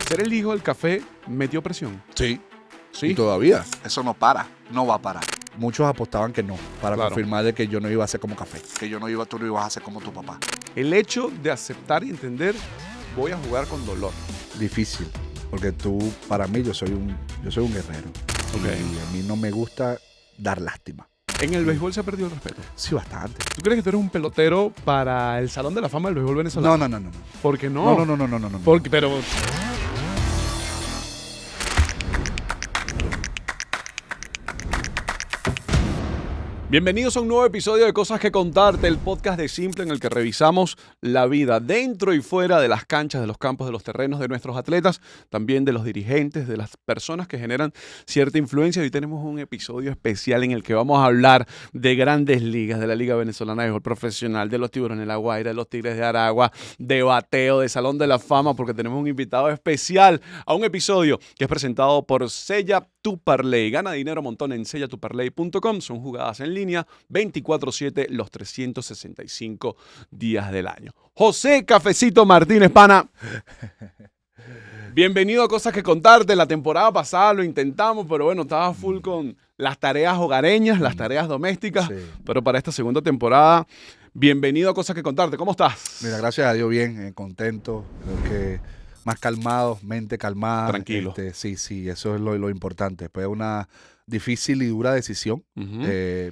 Ser el hijo del café metió presión. Sí. Sí. Y todavía. Eso no para, no va a parar. Muchos apostaban que no, para Claro. confirmar de que yo no iba a ser como café. Que tú no ibas a ser como tu papá. El hecho de aceptar y entender, voy a jugar con dolor. Difícil, porque para mí, yo soy un guerrero. Ok. Y a mí no me gusta dar lástima. En el béisbol se ha perdido el respeto. Sí, bastante. ¿Tú crees que tú eres un pelotero para el Salón de la Fama del béisbol venezolano? No. ¿Por qué no? No. Porque, pero... Bienvenidos a un nuevo episodio de Cosas que Contarte, el podcast de Simple en el que revisamos la vida dentro y fuera de las canchas, de los campos, de los terrenos de nuestros atletas, también de los dirigentes, de las personas que generan cierta influencia. Hoy tenemos un episodio especial en el que vamos a hablar de grandes ligas, de la Liga Venezolana de Béisbol Profesional, de los Tiburones de La Guaira, de los Tigres de Aragua, de bateo, de Salón de la Fama, porque tenemos un invitado especial a un episodio que es presentado por Sella Tu Parlay. Gana dinero montón en sellatuparlay.com. Son jugadas en línea 24/7 los 365 días del año. José Cafecito Martínez, pana. Bienvenido a Cosas que Contarte. La temporada pasada lo intentamos, pero bueno, estaba full con las tareas hogareñas, las tareas domésticas. Sí. Pero para esta segunda temporada, bienvenido a Cosas que Contarte. ¿Cómo estás? Mira, gracias a Dios, bien, contento. Creo que más calmado, mente calmada. Tranquilo. Sí, eso es lo importante. Después de una difícil y dura decisión, Ujú.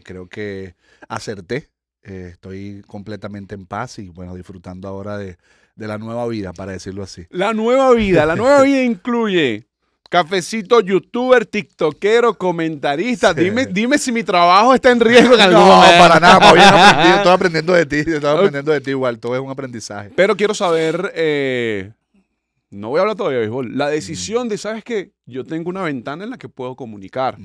creo que acerté. Estoy completamente en paz y, bueno, disfrutando ahora de la nueva vida, para decirlo así. La nueva vida incluye cafecito, youtuber, tiktokero, comentarista. Sí. Dime si mi trabajo está en riesgo en algún No, momento. para nada, más bien aprendido, estoy aprendiendo de ti igual, todo es un aprendizaje. Pero quiero saber, no voy a hablar todavía de béisbol, la decisión de, ¿sabes qué? Yo tengo una ventana en la que puedo comunicar.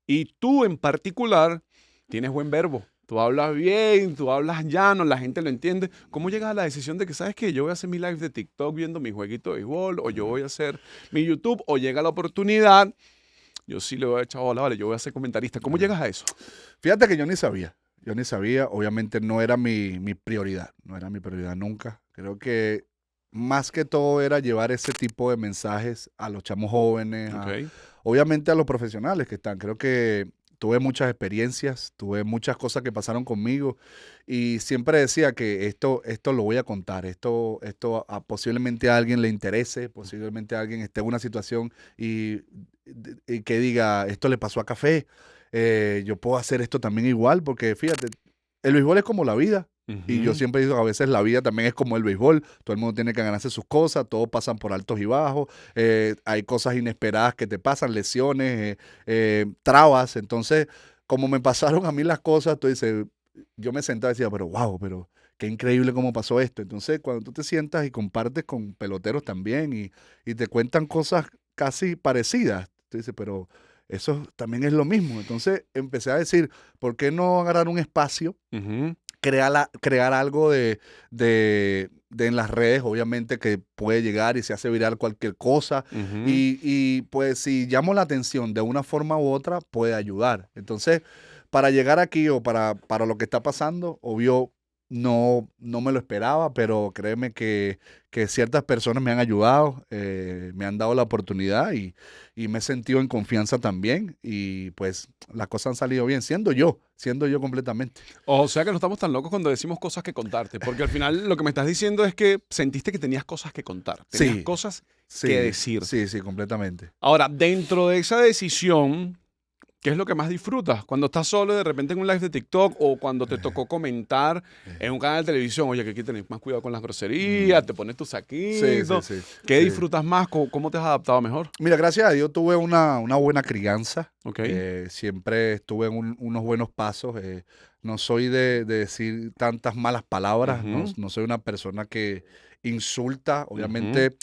Y tú en particular tienes buen verbo. Tú hablas bien, tú hablas llano, la gente lo entiende. ¿Cómo llegas a la decisión de que, sabes qué? Yo voy a hacer mi live de TikTok viendo mi jueguito de béisbol, o yo voy a hacer mi YouTube, o llega la oportunidad, yo sí le voy a echar bola, vale, yo voy a ser comentarista. ¿Cómo llegas a eso? Fíjate que yo ni sabía, obviamente no era mi prioridad, no era mi prioridad nunca. Creo que más que todo era llevar ese tipo de mensajes a los chamos jóvenes, Ok. obviamente a los profesionales que están. Creo que tuve muchas experiencias, tuve muchas cosas que pasaron conmigo y siempre decía que esto lo voy a contar, esto posiblemente a alguien le interese, posiblemente a alguien esté en una situación y que diga, esto le pasó a Café, yo puedo hacer esto también igual, porque fíjate, el béisbol es como la vida. Y yo siempre digo, a veces la vida también es como el béisbol, todo el mundo tiene que ganarse sus cosas, todos pasan por altos y bajos, hay cosas inesperadas que te pasan, lesiones, trabas. Entonces, como me pasaron a mí las cosas, tú dices, yo me sentaba y decía, pero qué increíble cómo pasó esto. Entonces, cuando tú te sientas y compartes con peloteros también y te cuentan cosas casi parecidas, tú dices, pero eso también es lo mismo. Entonces, empecé a decir, ¿por qué no agarrar un espacio? Ujú. Crear algo de en las redes, obviamente, que puede llegar y se hace viral cualquier cosa. Ujú. Y pues si llamo la atención de una forma u otra, puede ayudar. Entonces, para llegar aquí o para lo que está pasando, obvio, no me lo esperaba, pero créeme que ciertas personas me han ayudado, me han dado la oportunidad y me he sentido en confianza también. Y pues las cosas han salido bien, siendo yo completamente. O sea que no estamos tan locos cuando decimos cosas que contarte, porque al final lo que me estás diciendo es que sentiste que tenías cosas que contar, tenías Sí. cosas Sí, que decir. Sí, completamente. Ahora, dentro de esa decisión, ¿qué es lo que más disfrutas? Cuando estás solo de repente en un live de TikTok o cuando te tocó comentar en un canal de televisión, oye, que aquí tenés más cuidado con las groserías, te pones tu saquito. Sí. ¿Qué Sí. disfrutas más? ¿Cómo te has adaptado mejor? Mira, gracias a Dios tuve una buena crianza. Ok. Siempre estuve en unos buenos pasos. No soy de decir tantas malas palabras. Ujú. No soy una persona que insulta. Obviamente,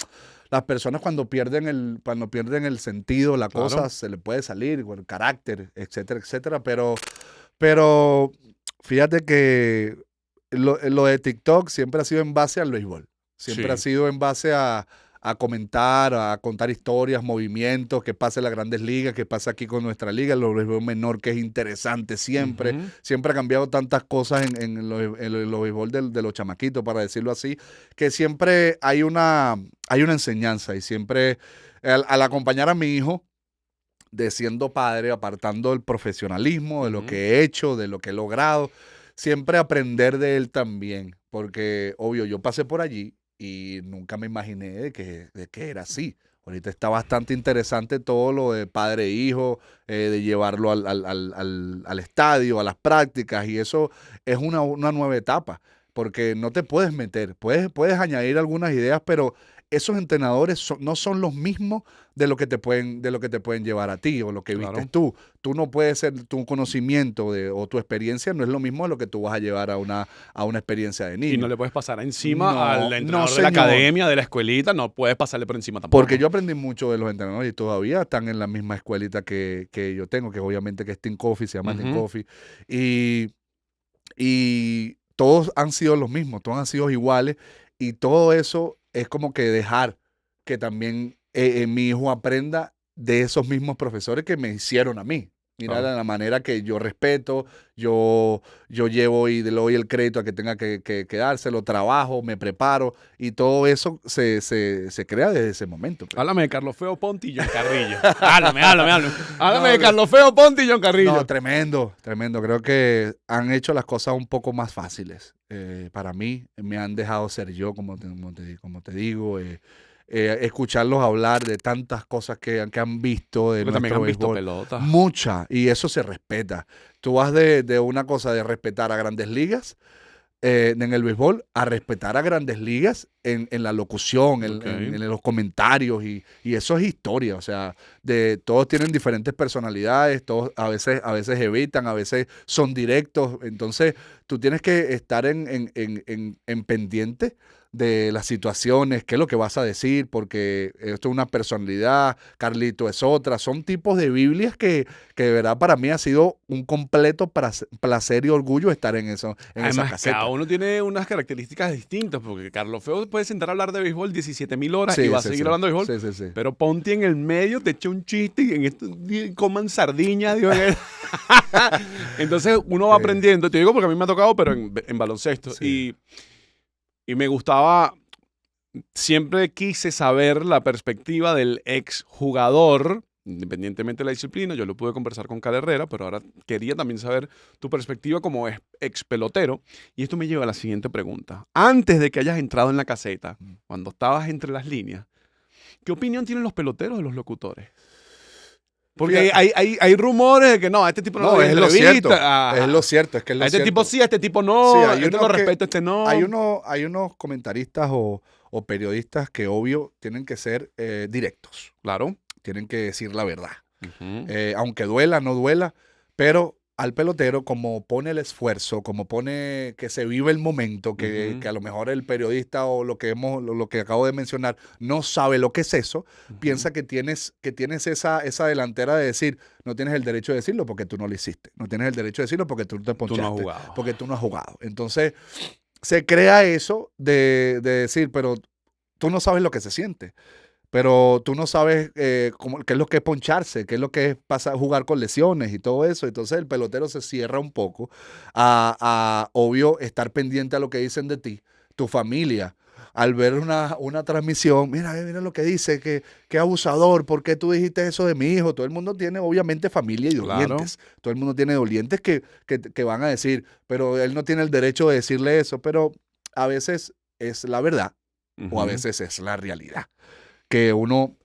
las personas cuando pierden el sentido, la Claro. cosa se le puede salir, con el carácter, etcétera, etcétera. Pero fíjate que lo de TikTok siempre ha sido en base al béisbol. Siempre Sí. ha sido en base a a comentar, a contar historias, movimientos, qué pasa en las grandes ligas, qué pasa aquí con nuestra liga, el béisbol menor, que es interesante siempre. Ujú. Siempre ha cambiado tantas cosas en los béisbol de los chamaquitos, para decirlo así, que siempre hay una enseñanza y siempre al acompañar a mi hijo, de siendo padre, apartando el profesionalismo, de lo Ujú. que he hecho, de lo que he logrado, siempre aprender de él también, porque obvio, yo pasé por allí y nunca me imaginé de que era así. Ahorita está bastante interesante todo lo de padre e hijo, de llevarlo al estadio, a las prácticas, y eso es una nueva etapa, porque no te puedes meter, puedes añadir algunas ideas, pero esos entrenadores no son los mismos de lo que te pueden llevar a ti o lo que Claro. vistes tú. Tú no puedes ser, tu conocimiento o tu experiencia no es lo mismo de lo que tú vas a llevar a una experiencia de niño. Y no le puedes pasar encima No, al no, entrenador de la señor. academia, de la escuelita, no puedes pasarle por encima tampoco. Porque yo aprendí mucho de los entrenadores y todavía están en la misma escuelita que yo tengo, que obviamente que es Team Coffee, se llama Team Ujú. Coffee. Y todos han sido los mismos, todos han sido iguales. Y todo eso es como que dejar que también mi hijo aprenda de esos mismos profesores que me hicieron a mí. Mira Claro. la manera que yo respeto, yo llevo y le doy el crédito a que tenga que dárselo, trabajo, me preparo, y todo eso se crea desde ese momento, pues. Háblame de Carlos Feo Ponti y John Carrillo. Háblame. Háblame de No, Carlos Feo Ponti y John Carrillo. No, tremendo, tremendo. Creo que han hecho las cosas un poco más fáciles. Para mí, me han dejado ser yo, como te digo. Escucharlos hablar de tantas cosas que han visto de Porque también nuestro han visto béisbol. pelota. Mucha, y eso se respeta. Tú vas de una cosa de respetar a Grandes Ligas en el béisbol a respetar a Grandes Ligas en la locución, Ok. en los comentarios, y eso es historia. O sea, todos tienen diferentes personalidades, todos a veces evitan, a veces son directos. Entonces, tú tienes que estar en pendiente de las situaciones, qué es lo que vas a decir, porque esto es una personalidad, Carlito es otra. Son tipos de Biblias que de verdad para mí ha sido un completo placer y orgullo estar en esa Además, caseta. cada uno tiene unas características distintas, porque Carlos Feo puede sentar a hablar de béisbol 17.000 horas y va a seguir hablando de béisbol. Sí. Pero Ponti en el medio te echa un chiste y en esto coman sardiña, Dios. Entonces uno va aprendiendo. Te digo porque a mí me ha tocado, pero en baloncesto. Sí. Y me gustaba, siempre quise saber la perspectiva del exjugador, independientemente de la disciplina. Yo lo pude conversar con Cal Herrera, pero ahora quería también saber tu perspectiva como ex pelotero. Y esto me lleva a la siguiente pregunta. Antes de que hayas entrado en la caseta, cuando estabas entre las líneas, ¿qué opinión tienen los peloteros de los locutores? Porque hay rumores de que no, a este tipo no, No, lo es lo entrevista. cierto. Ajá. Es lo cierto. Es que es lo A este cierto. tipo sí, a este tipo no. Sí, Este lo respeto, este no. Hay unos comentaristas o periodistas que obvio tienen que ser directos. Claro. Tienen que decir la verdad. Ujú. Aunque duela, no duela, pero al pelotero, como pone el esfuerzo, como pone que se vive el momento, que a lo mejor el periodista o lo que acabo de mencionar no sabe lo que es eso, piensa que tienes esa delantera de decir, no tienes el derecho de decirlo porque tú no lo hiciste, no tienes el derecho de decirlo porque tú te ponchaste, Tú no has jugado. porque tú no has jugado. Entonces, se crea eso de decir, pero tú no sabes lo que se siente. Pero tú no sabes qué es lo que es poncharse, qué es lo que es jugar con lesiones y todo eso. Entonces el pelotero se cierra un poco obvio, estar pendiente a lo que dicen de ti, tu familia. Al ver una transmisión, mira lo que dice, que abusador, ¿por qué tú dijiste eso de mi hijo? Todo el mundo tiene obviamente familia y dolientes. Claro. Todo el mundo tiene dolientes que van a decir, pero él no tiene el derecho de decirle eso. Pero a veces es la verdad o a Ujú. veces es la realidad. Que uno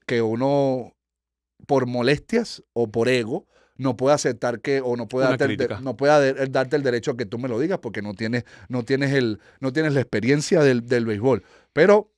por molestias o por ego no puede aceptar o no puede Una darte crítica. no puede darte el derecho a que tú me lo digas porque no tienes la experiencia del béisbol. Pero,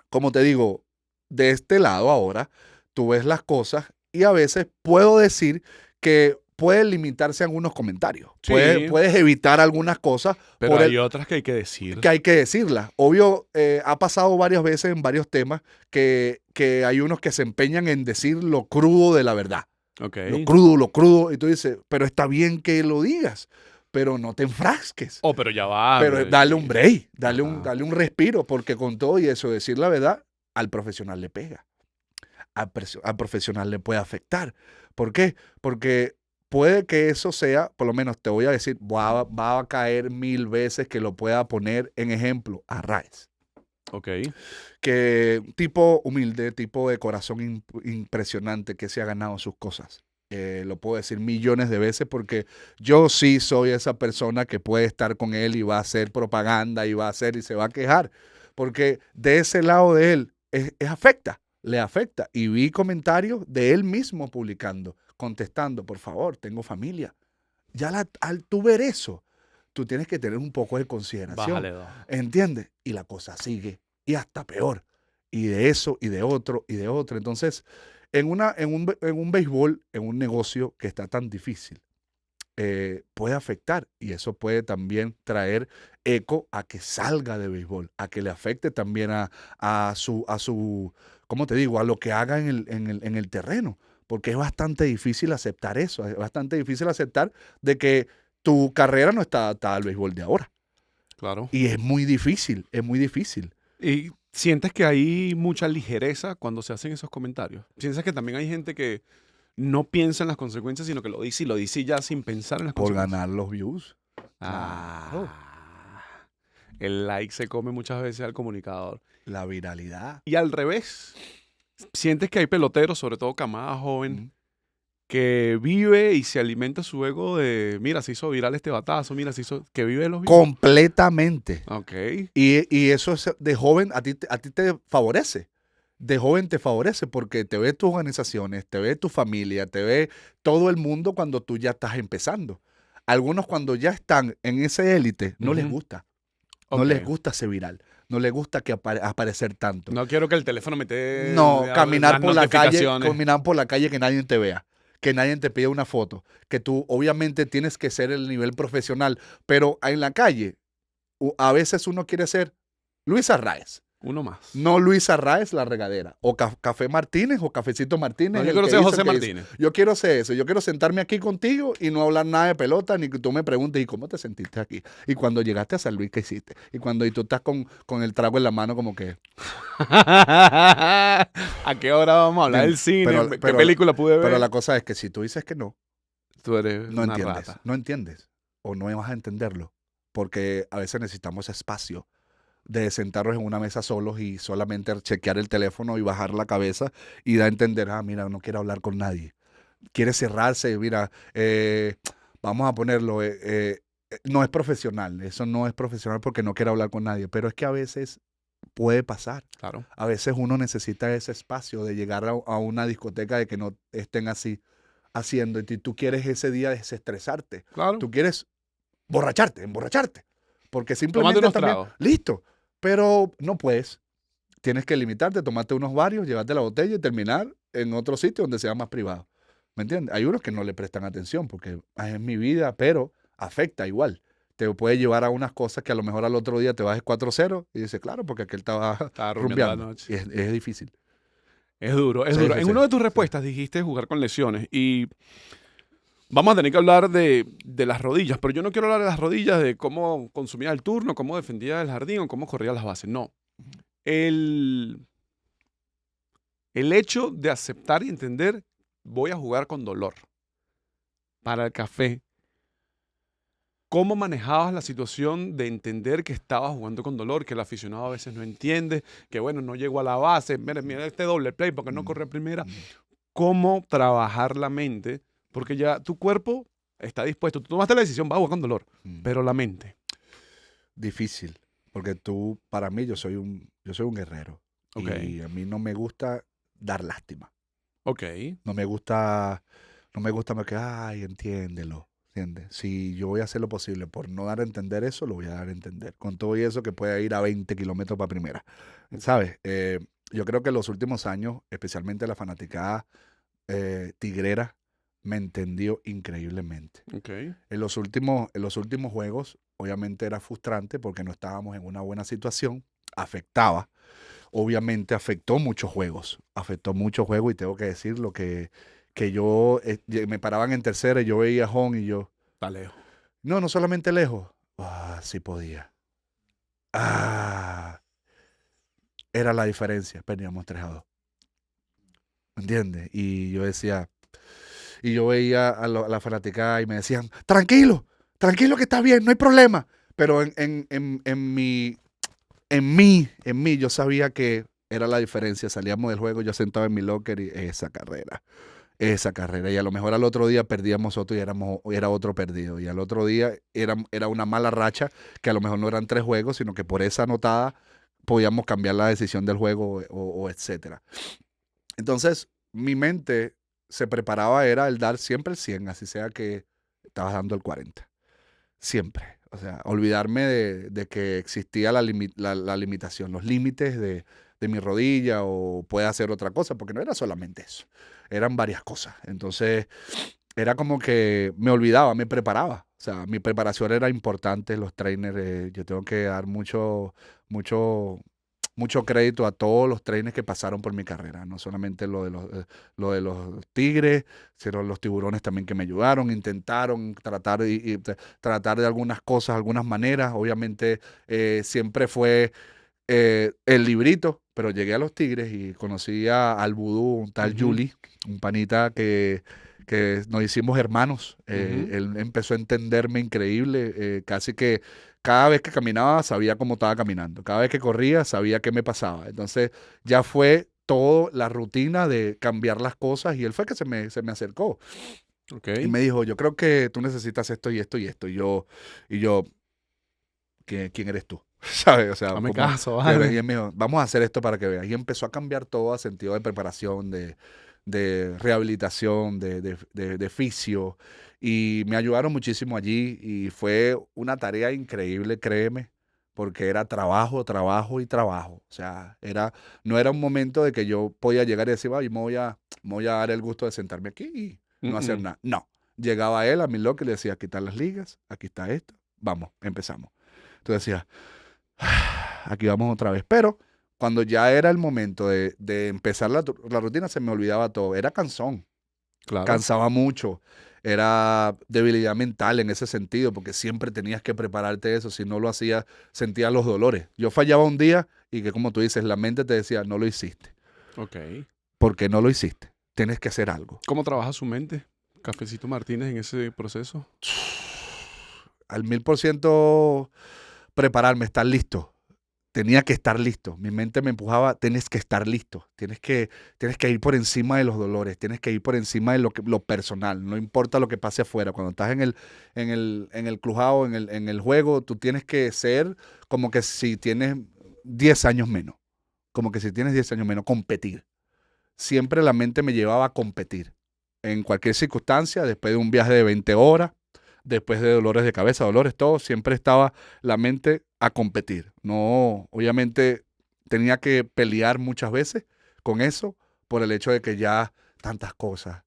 como te digo, de este lado ahora, tú ves las cosas y a veces puedo decir que puede limitarse a algunos comentarios. Sí. Puedes evitar algunas cosas Pero por hay otras que hay que decir. que hay que decirla. Obvio, ha pasado varias veces en varios temas que hay unos que se empeñan en decir lo crudo de la verdad. Ok. Lo crudo. Y tú dices, pero está bien que lo digas, pero no te enfrasques. Pero ya va. Pero dale un break, Ajá. dale un respiro, porque con todo y eso, decir la verdad al profesional le pega. Al profesional le puede afectar. ¿Por qué? Porque puede que eso sea, por lo menos te voy a decir, va a caer 1000 veces que lo pueda poner en ejemplo a Arraez. Ok. Que tipo humilde, tipo de corazón impresionante que se ha ganado sus cosas. Lo puedo decir millones de veces porque yo sí soy esa persona que puede estar con él y va a hacer propaganda y va a hacer y se va a quejar. Porque de ese lado de él afecta, le afecta. Y vi comentarios de él mismo publicando, contestando, por favor, tengo familia. Ya al tú ver eso, tú tienes que tener un poco de consideración. Bájale dos. ¿Entiendes? Y la cosa sigue. Y hasta peor. Y de eso, y de otro, y de otro. Entonces, en un béisbol, en un negocio que está tan difícil, puede afectar. Y eso puede también traer eco a que salga de béisbol, a que le afecte también a su, ¿cómo te digo? A lo que haga en el terreno. Porque es bastante difícil aceptar eso. Es bastante difícil aceptar de que tu carrera no está adaptada al béisbol de ahora. Claro. Y es muy difícil, es muy difícil. ¿Y sientes que hay mucha ligereza cuando se hacen esos comentarios? ¿Piensas que también hay gente que no piensa en las consecuencias, sino que lo dice y lo dice ya sin pensar en las Por consecuencias? ganar los views. Ah, el like se come muchas veces al comunicador. La viralidad. Y al revés, sientes que hay peloteros, sobre todo camada joven, que vive y se alimenta su ego de, mira, se hizo viral este batazo, mira, que vive de los views. Completamente. Ok. Y eso es de joven, a ti te favorece. De joven te favorece porque te ve tus organizaciones, te ve tu familia, te ve todo el mundo cuando tú ya estás empezando. Algunos cuando ya están en ese élite no les gusta. No Ok. les gusta ser viral. No les gusta que aparecer tanto. No quiero que el teléfono me esté No, caminar las por la calle, notificaciones. que nadie te vea, que nadie te pida una foto, que tú obviamente tienes que ser el nivel profesional, pero en la calle a veces uno quiere ser Luis Arraez, Uno más. no Luis Arraez la regadera, o Café Martínez o Cafecito Martínez. No, yo el quiero que ser hizo José el que hizo. Martínez. Yo quiero ser eso, yo quiero sentarme aquí contigo y no hablar nada de pelota, ni que tú me preguntes, ¿y cómo te sentiste aquí? Y cuando llegaste a San Luis, ¿qué hiciste? Y tú estás con el trago en la mano como que... ¿A qué hora vamos a hablar del cine? ¿Qué película pude ver? Pero la cosa es que si tú dices que no, Tú eres no una entiendes, rata. no entiendes o no vas a entenderlo, porque a veces necesitamos espacio de sentarnos en una mesa solos y solamente chequear el teléfono y bajar la cabeza y da a entender, mira, no quiere hablar con nadie, quiere cerrarse, mira, vamos a ponerlo, no es profesional, eso no es profesional porque no quiere hablar con nadie, pero es que a veces puede pasar. Claro. A veces uno necesita ese espacio de llegar a una discoteca de que no estén así haciendo y tú quieres ese día desestresarte. Claro. Tú quieres emborracharte. Porque Tómate simplemente unos también, tragos. listo, pero no puedes. Tienes que limitarte, tomarte unos varios, llevarte la botella y terminar en otro sitio donde sea más privado. ¿Me entiendes? Hay unos que no le prestan atención porque es mi vida, pero afecta igual. Te puede llevar a unas cosas que a lo mejor al otro día te bajes 4-0 y dices, claro, porque aquel estaba Estaba rumbeando rumbeando. la noche. Y es difícil. Es duro, es Sí, duro. sí, En sí, una de tus sí. respuestas dijiste jugar con lesiones y vamos a tener que hablar de las rodillas, pero yo no quiero hablar de las rodillas, de cómo consumía el turno, cómo defendía el jardín o cómo corría las bases. No. El hecho de aceptar y entender, voy a jugar con dolor. Para el café, ¿cómo manejabas la situación de entender que estabas jugando con dolor, que el aficionado a veces no entiende, que bueno, no llegó a la base, mira este doble play porque no corre a primera? ¿Cómo trabajar la mente? Porque ya tu cuerpo está dispuesto. Tú tomaste la decisión, vas a jugar con dolor, pero la mente. Difícil, porque para mí, yo soy un guerrero. Ok. Y a mí no me gusta dar lástima. Ok. No me gusta más que, entiéndelo. ¿Entiendes? Si yo voy a hacer lo posible por no dar a entender eso, lo voy a dar a entender. Con todo y eso que puede ir a 20 kilómetros para primera. ¿Sabes? Yo creo que en los últimos años, especialmente la fanaticada tigrera, me entendió increíblemente. Ok. En los últimos juegos, obviamente era frustrante porque no estábamos en una buena situación. Afectaba. Obviamente afectó muchos juegos. Y tengo que decir lo que yo me paraban en tercera y yo veía a home y yo... Está lejos. No solamente lejos. Sí podía. era la diferencia. Perdíamos 3-2. ¿Entiendes? Y yo decía, y yo veía a la fanaticada y me decían, tranquilo, tranquilo que está bien, no hay problema. Pero en mí, yo sabía que era la diferencia. Salíamos del juego, yo sentado en mi locker y esa carrera. Y a lo mejor al otro día perdíamos otro y era otro perdido. Y al otro día era una mala racha que a lo mejor no eran 3 juegos, sino que por esa anotada podíamos cambiar la decisión del juego o etcétera. Entonces, mi mente se preparaba, era el dar siempre el 100, así sea que estabas dando el 40. Siempre. O sea, olvidarme de que existía la limitación, los límites de mi rodilla o puede hacer otra cosa, porque no era solamente eso, eran varias cosas. Entonces, era como que me olvidaba, me preparaba. O sea, mi preparación era importante, los trainers, yo tengo que dar mucho crédito a todos los trainers que pasaron por mi carrera, no solamente lo de los Tigres, sino los Tiburones también que me ayudaron, intentaron tratar de algunas cosas, algunas maneras. Obviamente siempre fue el librito, pero llegué a los Tigres y conocí al vudú, un tal Juli, un panita que nos hicimos hermanos. Él empezó a entenderme increíble, casi que cada vez que caminaba sabía cómo estaba caminando, cada vez que corría sabía qué me pasaba. Entonces ya fue toda la rutina de cambiar las cosas y él fue que se me acercó. Y me dijo, yo creo que tú necesitas esto y esto y esto. Y yo ¿quién eres tú? ¿Sabes? O sea, Dame caso, vale. Y él me dijo, vamos a hacer esto para que veas. Y empezó a cambiar todo a sentido de preparación, de rehabilitación, de fisio. Y me ayudaron muchísimo allí. Y fue una tarea increíble, créeme, porque era trabajo, trabajo y trabajo. O sea, no era un momento de que yo podía llegar y decir, me voy a dar el gusto de sentarme aquí y no hacer nada. No. Llegaba él a mi local y le decía, aquí están las ligas, aquí está esto. Vamos, empezamos. Entonces decía, aquí vamos otra vez. Pero cuando ya era el momento de empezar la rutina, se me olvidaba todo. Era cansón, Claro. cansaba mucho. Era debilidad mental en ese sentido, porque siempre tenías que prepararte eso. Si no lo hacías, sentías los dolores. Yo fallaba un día y que, como tú dices, la mente te decía, no lo hiciste. Ok. ¿Por qué no lo hiciste? Tienes que hacer algo. ¿Cómo trabaja su mente, Cafecito Martínez, en ese proceso? Al 1000% prepararme, estar listo. Tenía que estar listo. Mi mente me empujaba, tienes que estar listo. Tienes que ir por encima de los dolores, tienes que ir por encima de lo personal. No importa lo que pase afuera. Cuando estás en el crujado, en el juego, tú tienes que ser como que si tienes 10 años menos. Como que si tienes 10 años menos, competir. Siempre la mente me llevaba a competir. En cualquier circunstancia, después de un viaje de 20 horas, después de dolores de cabeza, dolores, todo, siempre estaba la mente a competir. No, obviamente tenía que pelear muchas veces con eso por el hecho de que ya tantas cosas,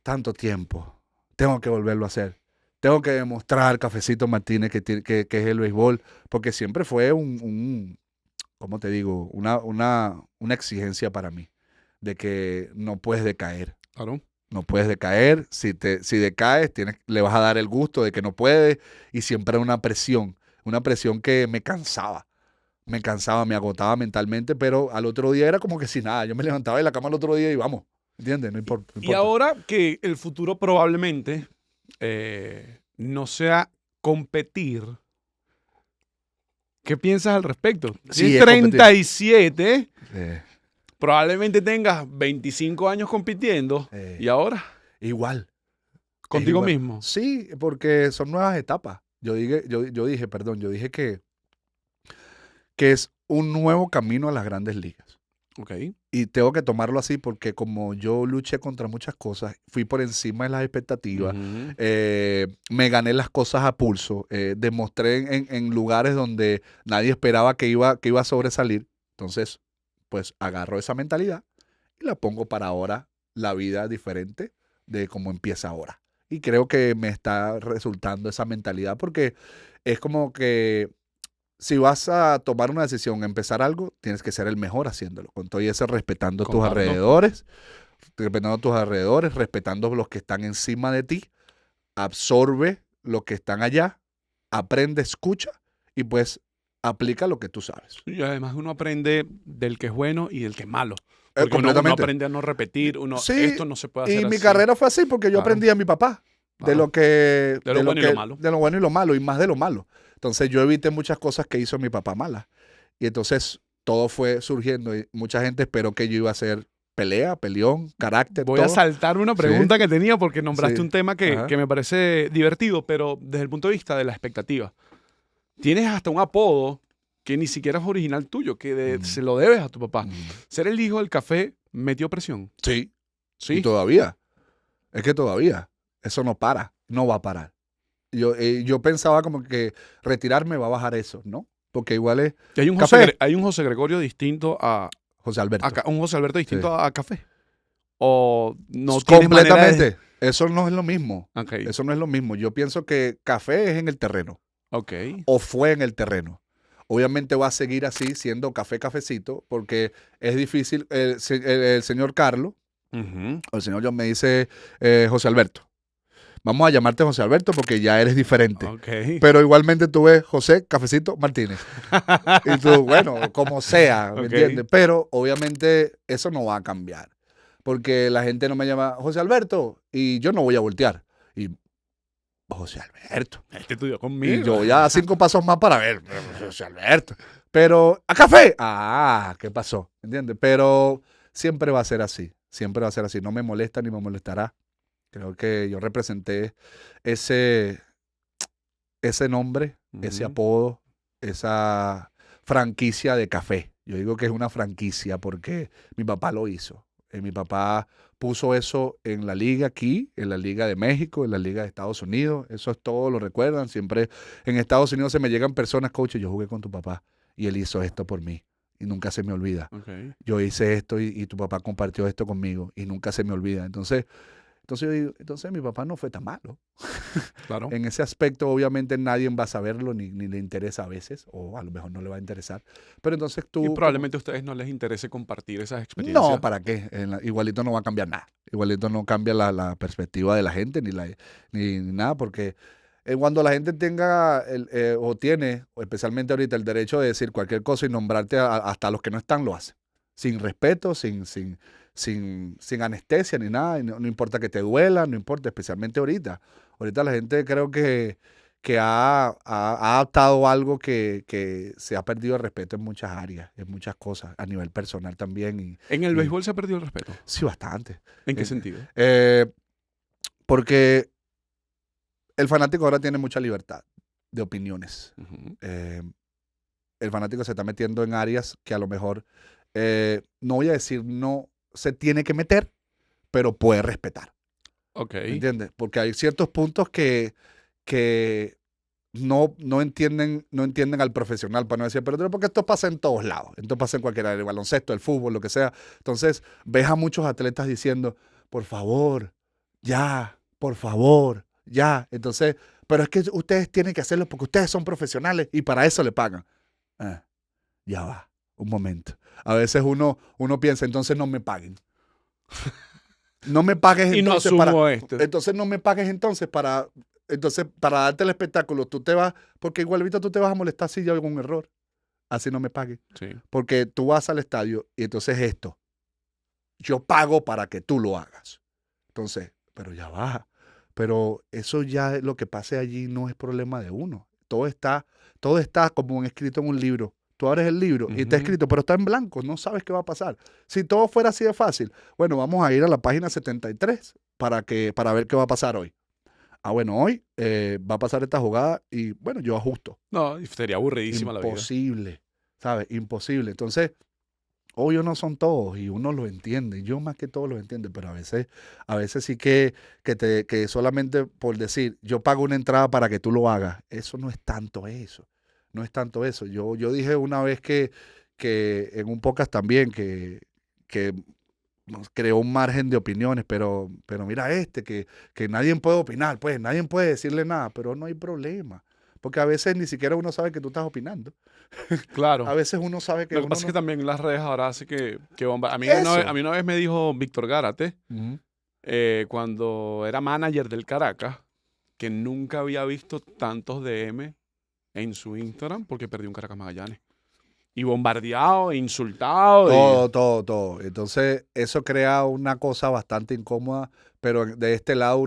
tanto tiempo, tengo que volverlo a hacer. Tengo que demostrar, Cafecito Martínez, que es el béisbol, porque siempre fue ¿cómo te digo? Una exigencia para mí, de que no puedes decaer. Claro. No puedes decaer. Si decaes, le vas a dar el gusto de que no puedes. Y siempre era una presión que me cansaba, me agotaba mentalmente, pero al otro día era como que si nada. Yo me levantaba de la cama al otro día y vamos, ¿entiendes? No importa. Y ahora que el futuro probablemente no sea competir, ¿qué piensas al respecto? Sí, Tienes es competir. 37, probablemente tengas 25 años compitiendo, ¿y ahora? Igual. ¿Contigo Igual. mismo? Sí, porque son nuevas etapas. Yo dije que es un nuevo camino a las grandes ligas. Ok. Y tengo que tomarlo así porque como yo luché contra muchas cosas, fui por encima de las expectativas, Ujú. me gané las cosas a pulso, demostré en lugares donde nadie esperaba que iba a sobresalir. Entonces, pues agarro esa mentalidad y la pongo para ahora, la vida diferente de cómo empieza ahora. Y creo que me está resultando esa mentalidad porque es como que si vas a tomar una decisión, empezar algo, tienes que ser el mejor haciéndolo. Con todo eso, respetando tus Comparto. alrededores, respetando los que están encima de ti, absorbe los que están allá, aprende, escucha y pues aplica lo que tú sabes. Y además uno aprende del que es bueno y del que es malo. Porque uno Completamente. aprende a no repetir, Sí, esto no se puede hacer y mi así. carrera fue así porque yo Claro. aprendí a mi papá de Claro. lo que... De lo bueno y lo malo. De lo bueno y lo malo, y más de lo malo. Entonces yo evité muchas cosas que hizo mi papá malas. Y entonces todo fue surgiendo y mucha gente esperó que yo iba a ser peleón, carácter, Voy a todo. saltarme una pregunta que tenía porque nombraste Sí. un tema Ajá. que me parece divertido, pero desde el punto de vista de la expectativa. Tienes hasta un apodo que ni siquiera es original tuyo, que se lo debes a tu papá. Mm. Ser el hijo del café metió presión. Sí. Y Sí. todavía. Es que todavía. Eso no para. No va a parar. Yo pensaba como que retirarme va a bajar eso, ¿no? Porque igual es Y hay un Café. Hay un José Gregorio distinto José Alberto. un José Alberto distinto Sí. a café. O no tienes manera de... Completamente. Eso no es lo mismo. Ok. Eso no es lo mismo. Yo pienso que café es en el terreno. Ok. O fue en el terreno. Obviamente va a seguir así siendo cafecito porque es difícil. El señor Carlos, Ujú. o el señor John me dice, José Alberto. Vamos a llamarte José Alberto porque ya eres diferente. Ok. Pero igualmente tú ves José Cafecito Martínez. Y tú, bueno, como sea, ¿me Ok. entiendes? Pero obviamente eso no va a cambiar. Porque la gente no me llama José Alberto y yo no voy a voltear. Y José Alberto. Este estudió conmigo. Y yo ya 5 pasos más para ver, José Alberto. Pero, ¿a café? Ah, ¿qué pasó? ¿Entiendes? Pero siempre va a ser así. Siempre va a ser así. No me molesta ni me molestará. Creo que yo representé ese nombre, ese Ujú. apodo, esa franquicia de café. Yo digo que es una franquicia porque mi papá lo hizo. Mi papá puso eso en la liga aquí, en la Liga de México, en la Liga de Estados Unidos. Eso es todo, lo recuerdan. Siempre en Estados Unidos se me llegan personas, coach, yo jugué con tu papá y él hizo esto por mí. Y nunca se me olvida. Ok. Yo hice esto y tu papá compartió esto conmigo y nunca se me olvida. Entonces yo digo, entonces mi papá no fue tan malo. Claro. En ese aspecto, obviamente, nadie va a saberlo, ni le interesa a veces, o a lo mejor no le va a interesar. Pero entonces tú... Y probablemente a ustedes no les interese compartir esas No, experiencias. ¿para qué? Igualito no va a cambiar nada. Igualito no cambia la perspectiva de la gente, ni nada, porque cuando la gente tenga, o tiene, o especialmente ahorita, el derecho de decir cualquier cosa y nombrarte hasta a los que no están, lo hacen. Sin respeto, sin anestesia ni nada, y no importa que te duela, no importa, especialmente ahorita. Ahorita la gente creo que ha adaptado algo que se ha perdido el respeto en muchas áreas, en muchas cosas, a nivel personal también. En el y- béisbol se ha perdido el respeto. Sí, bastante. ¿En qué Eh, sentido? Porque el fanático ahora tiene mucha libertad de opiniones. Ujú. El fanático se está metiendo en áreas que a lo mejor, no voy a decir no se tiene que meter, pero puede respetar. Ok. ¿Me entiendes? Porque hay ciertos puntos que no entienden al profesional, para no decir, pero porque esto pasa en todos lados. Esto pasa en cualquier área, el baloncesto, el fútbol, lo que sea. Entonces, ves a muchos atletas diciendo, por favor, ya, por favor, ya. Entonces, pero es que ustedes tienen que hacerlo porque ustedes son profesionales y para eso le pagan. Ya va, un momento. A veces uno piensa, entonces no me paguen. No me pagues Y no entonces asumo esto. entonces no me pagues entonces para darte el espectáculo. Tú te vas, porque igualito tú te vas a molestar si yo hago un error. Así no me pagues. Sí. Porque tú vas al estadio y entonces esto. Yo pago para que tú lo hagas. Entonces, pero ya va. Pero eso ya lo que pase allí no es problema de uno. Todo está como escrito en un libro. Tú abres el libro y está Ujú. escrito, pero está en blanco, no sabes qué va a pasar. Si todo fuera así de fácil, bueno, vamos a ir a la página 73 para ver qué va a pasar hoy. Bueno, hoy va a pasar esta jugada y bueno, yo ajusto. No, sería aburridísima la vida. Imposible, ¿sabes? Imposible. Entonces, obvio no son todos y uno lo entiende. Yo más que todos lo entiendo, pero a veces sí que solamente por decir, yo pago una entrada para que tú lo hagas, eso no es tanto eso. No es tanto eso. Yo dije una vez que en un podcast también que nos creó un margen de opiniones, pero mira que nadie puede opinar, pues nadie puede decirle nada, pero no hay problema. Porque a veces ni siquiera uno sabe que tú estás opinando. Claro. A veces uno sabe que Lo que uno pasa es que no... también las redes ahora hace que bomba. A mí Eso. a mí una vez me dijo Víctor Gárate, Ujú. cuando era manager del Caracas, que nunca había visto tantos DM en su Instagram porque perdió un Caracas Magallanes. Y bombardeado, e insultado. Todo. Entonces, eso crea una cosa bastante incómoda, pero de este lado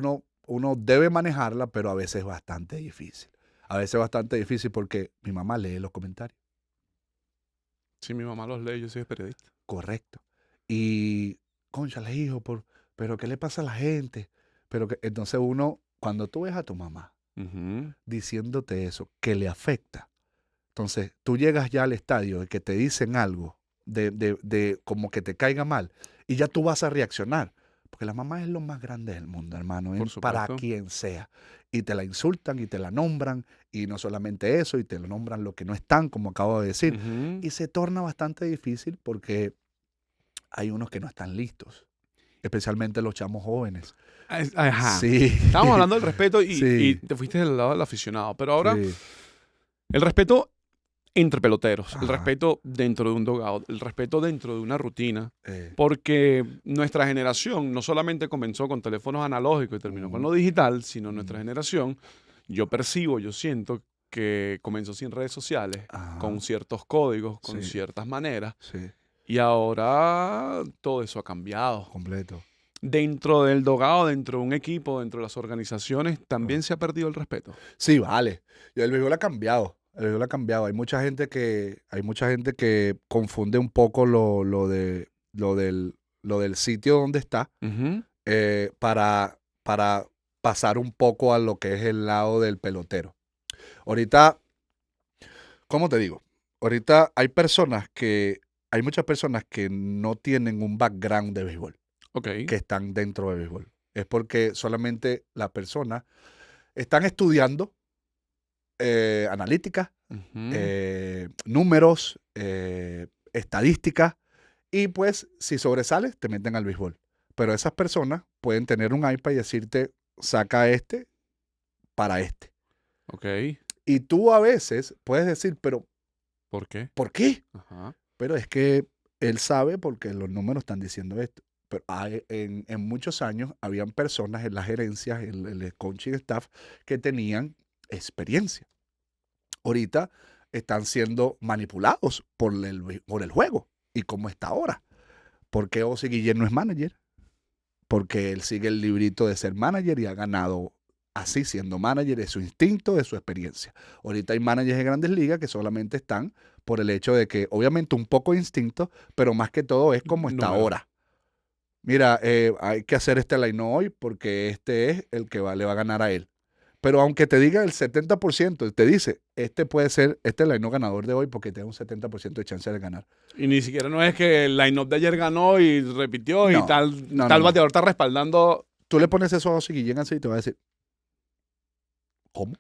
uno debe manejarla, pero a veces es bastante difícil. A veces es bastante difícil porque mi mamá lee los comentarios. Sí, mi mamá los lee, yo soy periodista. Correcto. Y, cónchale, hijo, pero ¿qué le pasa a la gente? Entonces cuando tú ves a tu mamá Ujú. diciéndote eso, que le afecta, entonces tú llegas ya al estadio de que te dicen algo, de como que te caiga mal, y ya tú vas a reaccionar. Porque la mamá es lo más grande del mundo, hermano, Por para supuesto. quien sea. Y te la insultan y te la nombran, y no solamente eso, y te lo nombran lo que no están, como acabo de decir. Ujú. Y se torna bastante difícil porque hay unos que no están listos, especialmente los chamos jóvenes. Ajá. Sí. Estábamos hablando del respeto y Sí. te fuiste del lado del aficionado. Pero ahora, Sí. el respeto entre peloteros, el Ajá. respeto dentro de un dugout, el respeto dentro de una rutina. Eh, Porque nuestra generación no solamente comenzó con teléfonos analógicos y terminó con lo digital, sino nuestra generación, yo siento que comenzó sin redes sociales, Ajá. con ciertos códigos, con Sí. ciertas maneras, Sí, y ahora todo eso ha cambiado. completo. Dentro del dogado, dentro de un equipo, dentro de las organizaciones, también se ha perdido el respeto. Sí, vale. Y el béisbol ha cambiado. El béisbol ha cambiado. Hay mucha gente que confunde un poco lo del sitio donde está Ujú. para pasar un poco a lo que es el lado del pelotero. Ahorita, ¿cómo te digo? Ahorita hay muchas personas que no tienen un background de béisbol, Ok. que están dentro del béisbol. Es porque solamente las personas están estudiando analítica, Ujú. números, estadísticas, y pues si sobresales te meten al béisbol. Pero esas personas pueden tener un iPad y decirte, saca este para este. Ok. Y tú a veces puedes decir, pero ¿Por qué? ¿por qué? Ajá. Pero es que él sabe porque los números están diciendo esto. Pero en muchos años habían personas en las gerencias, en el coaching staff, que tenían experiencia. Ahorita están siendo manipulados por el juego y cómo está ahora. ¿Por qué Ozzy Guillén no es manager? Porque él sigue el librito de ser manager y ha ganado así siendo manager, de su instinto, de su experiencia. Ahorita hay managers de grandes ligas que solamente están por el hecho de que obviamente un poco de instinto, pero más que todo es como está Número. ahora. Mira, hay que hacer este line hoy porque este es el que le va a ganar a él. Pero aunque te diga el 70%, te dice, este puede ser, este es el line ganador de hoy porque tiene un 70% de chance de ganar. Y ni siquiera no es que el line-up de ayer ganó y repitió y No, tal no. bateador está respaldando. Tú le pones eso a Ozzy Guillén así y te va a decir, ¿cómo?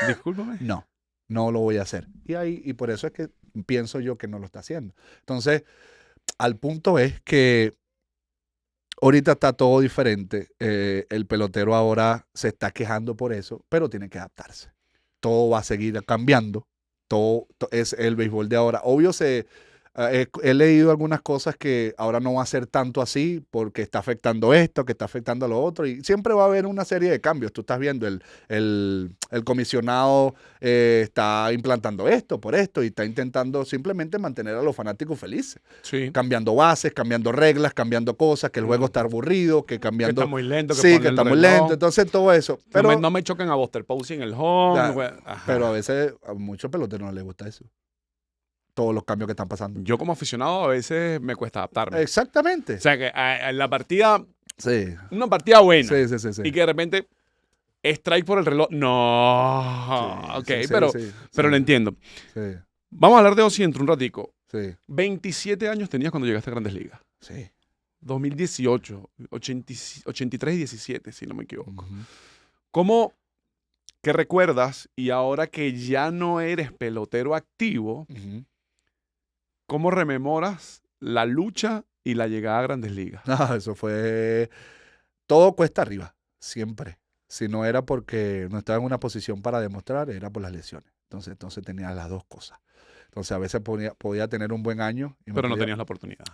Discúlpame. No lo voy a hacer. Y por eso es que pienso yo que no lo está haciendo. Entonces, al punto es que ahorita está todo diferente. El pelotero ahora se está quejando por eso, pero tiene que adaptarse. Todo va a seguir cambiando. Todo es el béisbol de ahora. Obvio, he leído algunas cosas que ahora no va a ser tanto así porque está afectando esto, que está afectando a lo otro. Y siempre va a haber una serie de cambios. Tú estás viendo, el comisionado está implantando esto por esto y está intentando simplemente mantener a los fanáticos felices. Sí. Cambiando bases, cambiando reglas, cambiando cosas, que el juego está aburrido, que Que cambiando... está muy lento, que Sí, ponle que el está muy reloj. lento. Entonces, todo eso. Pero, No me choquen a Buster Posey en el home. Ya, güey. Ajá. pero a veces a muchos peloteros no les gusta eso. Todos los cambios que están pasando. Yo como aficionado a veces me cuesta adaptarme. Exactamente. O sea que en la partida, Sí. una partida buena. Sí. Y que de repente strike por el reloj. No. Sí, Ok, sí, pero sí, lo entiendo. Sí, Vamos a hablar de Ozzy dentro un ratico. sí, 27 años tenías cuando llegaste a Grandes Ligas. sí. 2018, 83 y 17, si no me equivoco. Ujú. ¿Cómo que recuerdas y ahora que ya no eres pelotero activo, Ujú. cómo rememoras la lucha y la llegada a Grandes Ligas? No, eso fue... Todo cuesta arriba, siempre. Si no era porque no estaba en una posición para demostrar, era por las lesiones. Entonces tenía las dos cosas. Entonces a veces podía tener un buen año. Y Pero no tenías la oportunidad.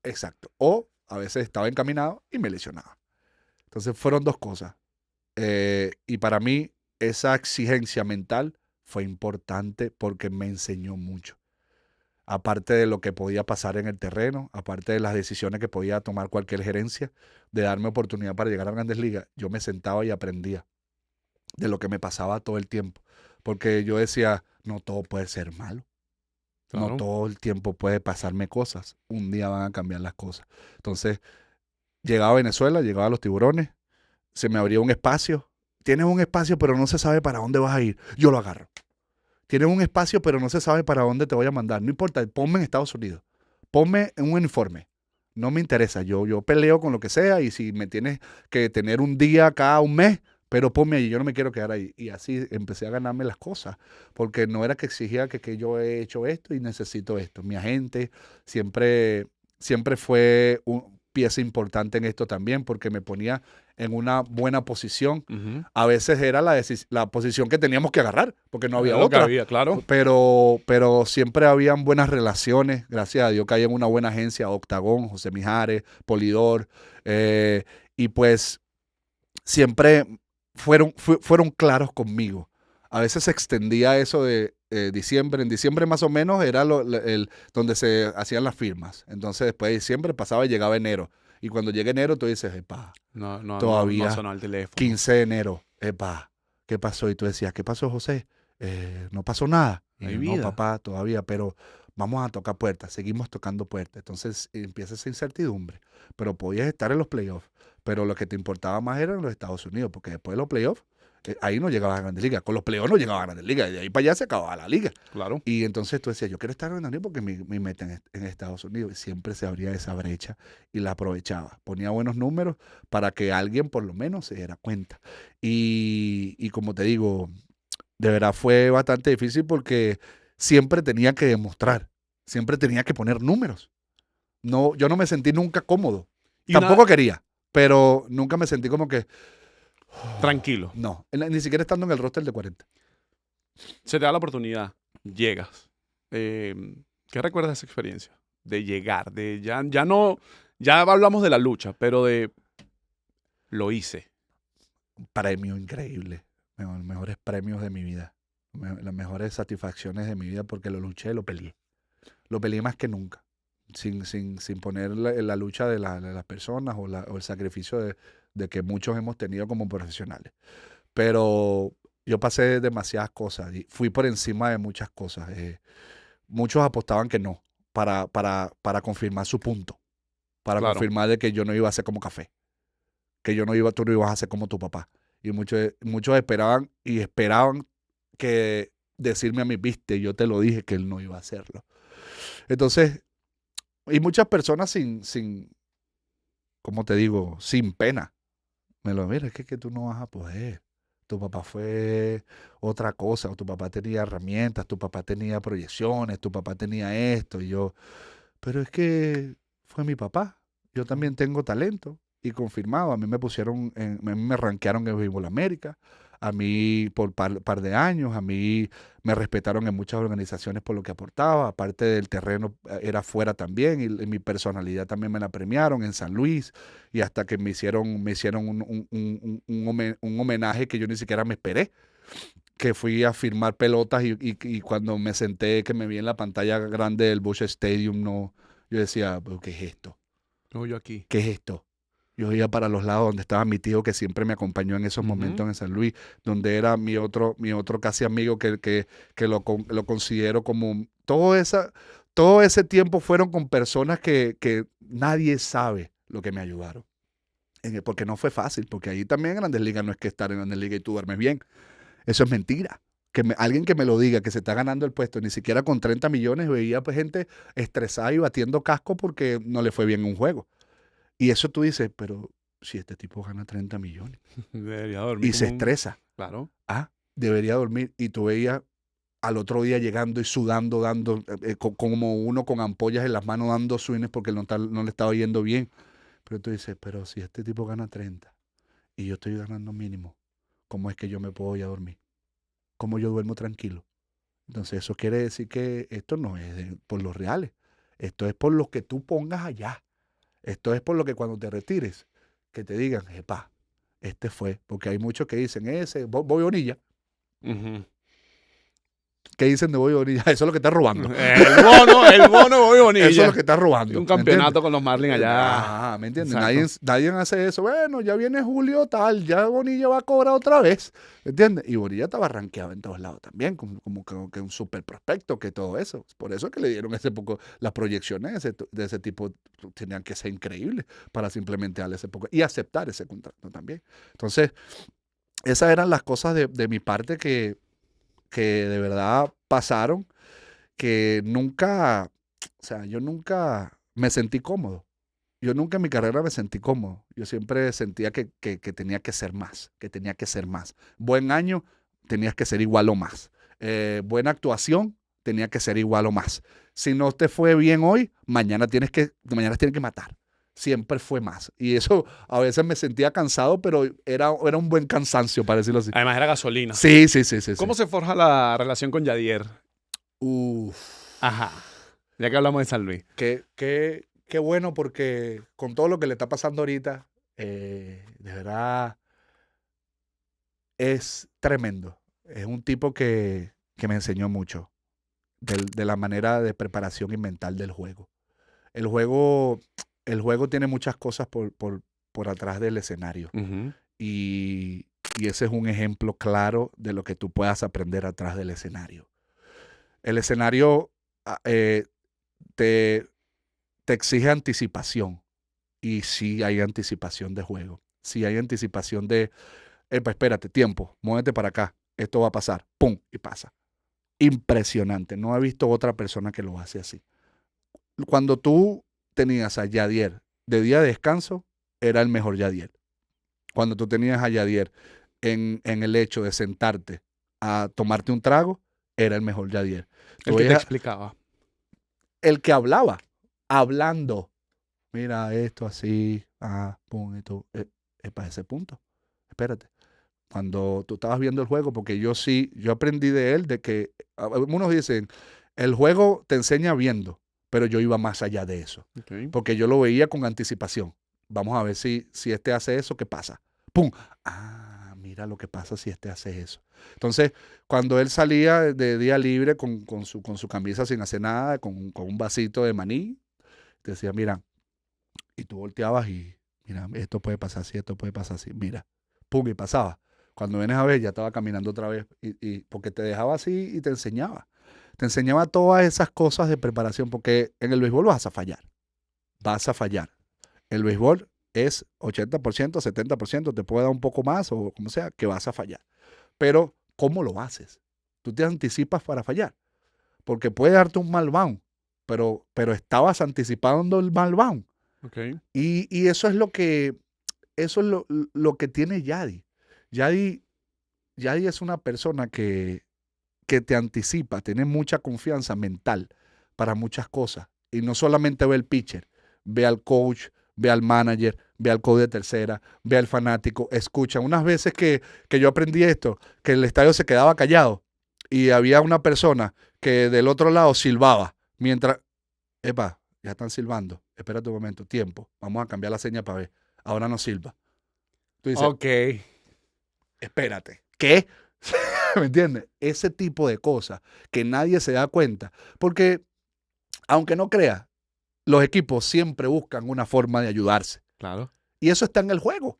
Exacto. O a veces estaba encaminado y me lesionaba. Entonces fueron dos cosas. Y para mí esa exigencia mental fue importante porque me enseñó mucho. Aparte de lo que podía pasar en el terreno, aparte de las decisiones que podía tomar cualquier gerencia, de darme oportunidad para llegar a Grandes Ligas, yo me sentaba y aprendía de lo que me pasaba todo el tiempo. Porque yo decía, no todo puede ser malo. No Claro. todo el tiempo puede pasarme cosas. Un día van a cambiar las cosas. Entonces, llegaba a Venezuela, llegaba a los Tiburones, se me abría un espacio. Tienes un espacio, pero no se sabe para dónde vas a ir. Yo lo agarro. Tienes un espacio, pero no se sabe para dónde te voy a mandar. No importa, ponme en Estados Unidos. Ponme en un uniforme. No me interesa. Yo peleo con lo que sea y si me tienes que tener un día cada un mes, pero ponme allí. Yo no me quiero quedar ahí. Y así empecé a ganarme las cosas. Porque no era que exigía que yo he hecho esto y necesito esto. Mi agente siempre fue pieza importante en esto también porque me ponía en una buena posición. Ujú. A veces era la posición que teníamos que agarrar, porque no había Era lo que otra. había, claro. Pero siempre habían buenas relaciones, gracias a Dios caí en una buena agencia, Octagón, José Mijares, Polidor, y pues siempre fueron claros conmigo. A veces se extendía eso de diciembre. En diciembre más o menos era donde se hacían las firmas. Entonces después de diciembre pasaba y llegaba enero. Y cuando llega enero tú dices, epa, No todavía sonó el teléfono. 15 de enero, epa, ¿qué pasó? Y tú decías, ¿qué pasó, José? No pasó nada. Y Hay yo, vida. no, papá, todavía, pero vamos a tocar puertas, seguimos tocando puertas. Entonces empieza esa incertidumbre. Pero podías estar en los playoffs, pero lo que te importaba más eran los Estados Unidos, porque después de los playoffs, ahí no llegabas a Grandes Ligas. Con los playoffs no llegabas a Grandes Ligas, y de ahí para allá se acababa la liga. Claro. Y entonces tú decías, yo quiero estar en Grandes Ligas porque me meten en Estados Unidos. Y siempre se abría esa brecha y la aprovechaba. Ponía buenos números para que alguien por lo menos se diera cuenta. Y como te digo, de verdad fue bastante difícil porque siempre tenía que demostrar, siempre tenía que poner números. No, yo no me sentí nunca cómodo. Y Tampoco quería, pero nunca me sentí como que, tranquilo. no, ni siquiera estando en el roster de 40. Se te da la oportunidad. Llegas. ¿Qué recuerdas de esa experiencia? De llegar. Ya no. Ya hablamos de la lucha, pero de. Lo hice. Un premio increíble, los mejores premios de mi vida, las mejores satisfacciones de mi vida porque lo luché, lo peleé más que nunca, sin poner la lucha de las personas o el sacrificio de que muchos hemos tenido como profesionales. Pero yo pasé demasiadas cosas y fui por encima de muchas cosas. Muchos apostaban que no, para confirmar su punto, para Claro. confirmar de que yo no iba a ser como Café, que tú no ibas a ser como tu papá. Y muchos esperaban que decirme a mí, viste, yo te lo dije que él no iba a hacerlo. Entonces, y muchas personas ¿cómo te digo? Sin pena. Mira, es que tú no vas a poder. Tu papá fue otra cosa, o tu papá tenía herramientas, tu papá tenía proyecciones, tu papá tenía esto, y yo, pero es que fue mi papá. Yo también tengo talento y confirmado. A mí a mí me rankearon en Béisbol América. A mí por par de años, a mí me respetaron en muchas organizaciones por lo que aportaba. Aparte del terreno era fuera también y mi personalidad también me la premiaron en San Luis y hasta que me hicieron un homenaje que yo ni siquiera me esperé, que fui a firmar pelotas y cuando me senté, que me vi en la pantalla grande del Busch Stadium, no, yo decía, "¿Pero qué es esto? Luego yo aquí. ¿Qué es esto?". Yo iba para los lados donde estaba mi tío que siempre me acompañó en esos Ujú. momentos en San Luis, donde era mi otro casi amigo que lo considero como todo ese tiempo fueron con personas que nadie sabe lo que me ayudaron. Porque no fue fácil, porque ahí también en Grandes Ligas no es que estar en Grandes Ligas y tú duermes bien. Eso es mentira. Alguien que me lo diga, que se está ganando el puesto, ni siquiera con 30 millones, veía pues gente estresada y batiendo casco porque no le fue bien un juego. Y eso tú dices, pero si este tipo gana 30 millones Debería dormir y se como un. estresa, Claro. debería dormir. Y tú veías al otro día llegando y sudando, dando, como uno con ampollas en las manos dando swings porque no le estaba yendo bien. Pero tú dices, pero si este tipo gana 30 y yo estoy ganando mínimo, ¿cómo es que yo me puedo ir a dormir? ¿Cómo yo duermo tranquilo? Entonces eso quiere decir que esto no es por los reales. Esto es por lo que tú pongas allá. Esto es por lo que cuando te retires, que te digan, epa, este fue. Porque hay muchos que dicen, Bobby Bonilla. Ujú. ¿Qué dicen de Bobby Bonilla? Eso es lo que está robando. El bono Bobby Bonilla. Eso es lo que está robando. Un campeonato con los Marlins allá. ¿Me entiendes? Exacto. Nadie hace eso. Bueno, ya viene Julio tal, ya Bonilla va a cobrar otra vez. ¿Me entiendes? Y Bonilla estaba rankeado en todos lados también, como que un super prospecto, que todo eso. Por eso es que le dieron ese poco, las proyecciones de ese tipo tenían que ser increíbles para simplemente darle ese poco y aceptar ese contrato también. Entonces, esas eran las cosas de mi parte que de verdad pasaron, que nunca, o sea, yo nunca me sentí cómodo. Yo nunca en mi carrera me sentí cómodo. Yo siempre sentía que tenía que ser más, que tenía que ser más. Buen año, tenías que ser igual o más. Buena actuación, tenía que ser igual o más. Si no te fue bien hoy, mañana tienes que matar. Siempre fue más. Y eso a veces me sentía cansado, pero era un buen cansancio, para decirlo así. Además era gasolina. Sí. ¿Cómo se forja la relación con Yadier? Uf. Ajá. Ya que hablamos de San Luis. Qué bueno, porque con todo lo que le está pasando ahorita, de verdad es tremendo. Es un tipo que me enseñó mucho de la manera de preparación y mental del juego. El juego tiene muchas cosas por atrás del escenario. Uh-huh. Y ese es un ejemplo claro de lo que tú puedas aprender atrás del escenario. El escenario te exige anticipación. Y sí hay anticipación de juego. Sí hay anticipación de, espérate, tiempo, muévete para acá. Esto va a pasar. ¡Pum! Y pasa. Impresionante. No he visto otra persona que lo hace así. Cuando tú tenías a Yadier de día de descanso, era el mejor Yadier. Cuando tú tenías a Yadier en el hecho de sentarte a tomarte un trago, era el mejor Yadier. El que te explicaba. El que hablaba, hablando. Mira esto así, pum, esto, es para ese punto. Espérate. Cuando tú estabas viendo el juego, porque yo aprendí de él de que, algunos dicen, el juego te enseña viendo, pero yo iba más allá de eso. Okay. Porque yo lo veía con anticipación. Vamos a ver si este hace eso, ¿qué pasa? ¡Pum! Mira lo que pasa si este hace eso. Entonces, cuando él salía de día libre con su camisa sin hacer nada, con un vasito de maní, te decía, mira, y tú volteabas y, mira, esto puede pasar así, esto puede pasar así, mira, pum, y pasaba. Cuando vienes a ver, ya estaba caminando otra vez, y porque te dejaba así y te enseñaba. Te enseñaba todas esas cosas de preparación, porque en el béisbol vas a fallar. Vas a fallar. El béisbol es 80%, 70%, te puede dar un poco más o como sea, que vas a fallar. Pero, ¿cómo lo haces? Tú te anticipas para fallar. Porque puede darte un mal bounce, pero estabas anticipando el mal bounce. Okay. Y eso es lo que tiene Yadi. Yadi es una persona que te anticipa, tiene mucha confianza mental para muchas cosas. Y no solamente ve el pitcher, ve al coach, ve al manager, ve al coach de tercera, ve al fanático, escucha. Unas veces que yo aprendí esto, que el estadio se quedaba callado y había una persona que del otro lado silbaba mientras, epa, ya están silbando, espérate un momento, tiempo, vamos a cambiar la seña para ver, ahora no silba. Tú dices, Ok. espérate, ¿qué? ¿Me entiendes? Ese tipo de cosas que nadie se da cuenta, porque aunque no creas, los equipos siempre buscan una forma de ayudarse. Claro. Y eso está en el juego.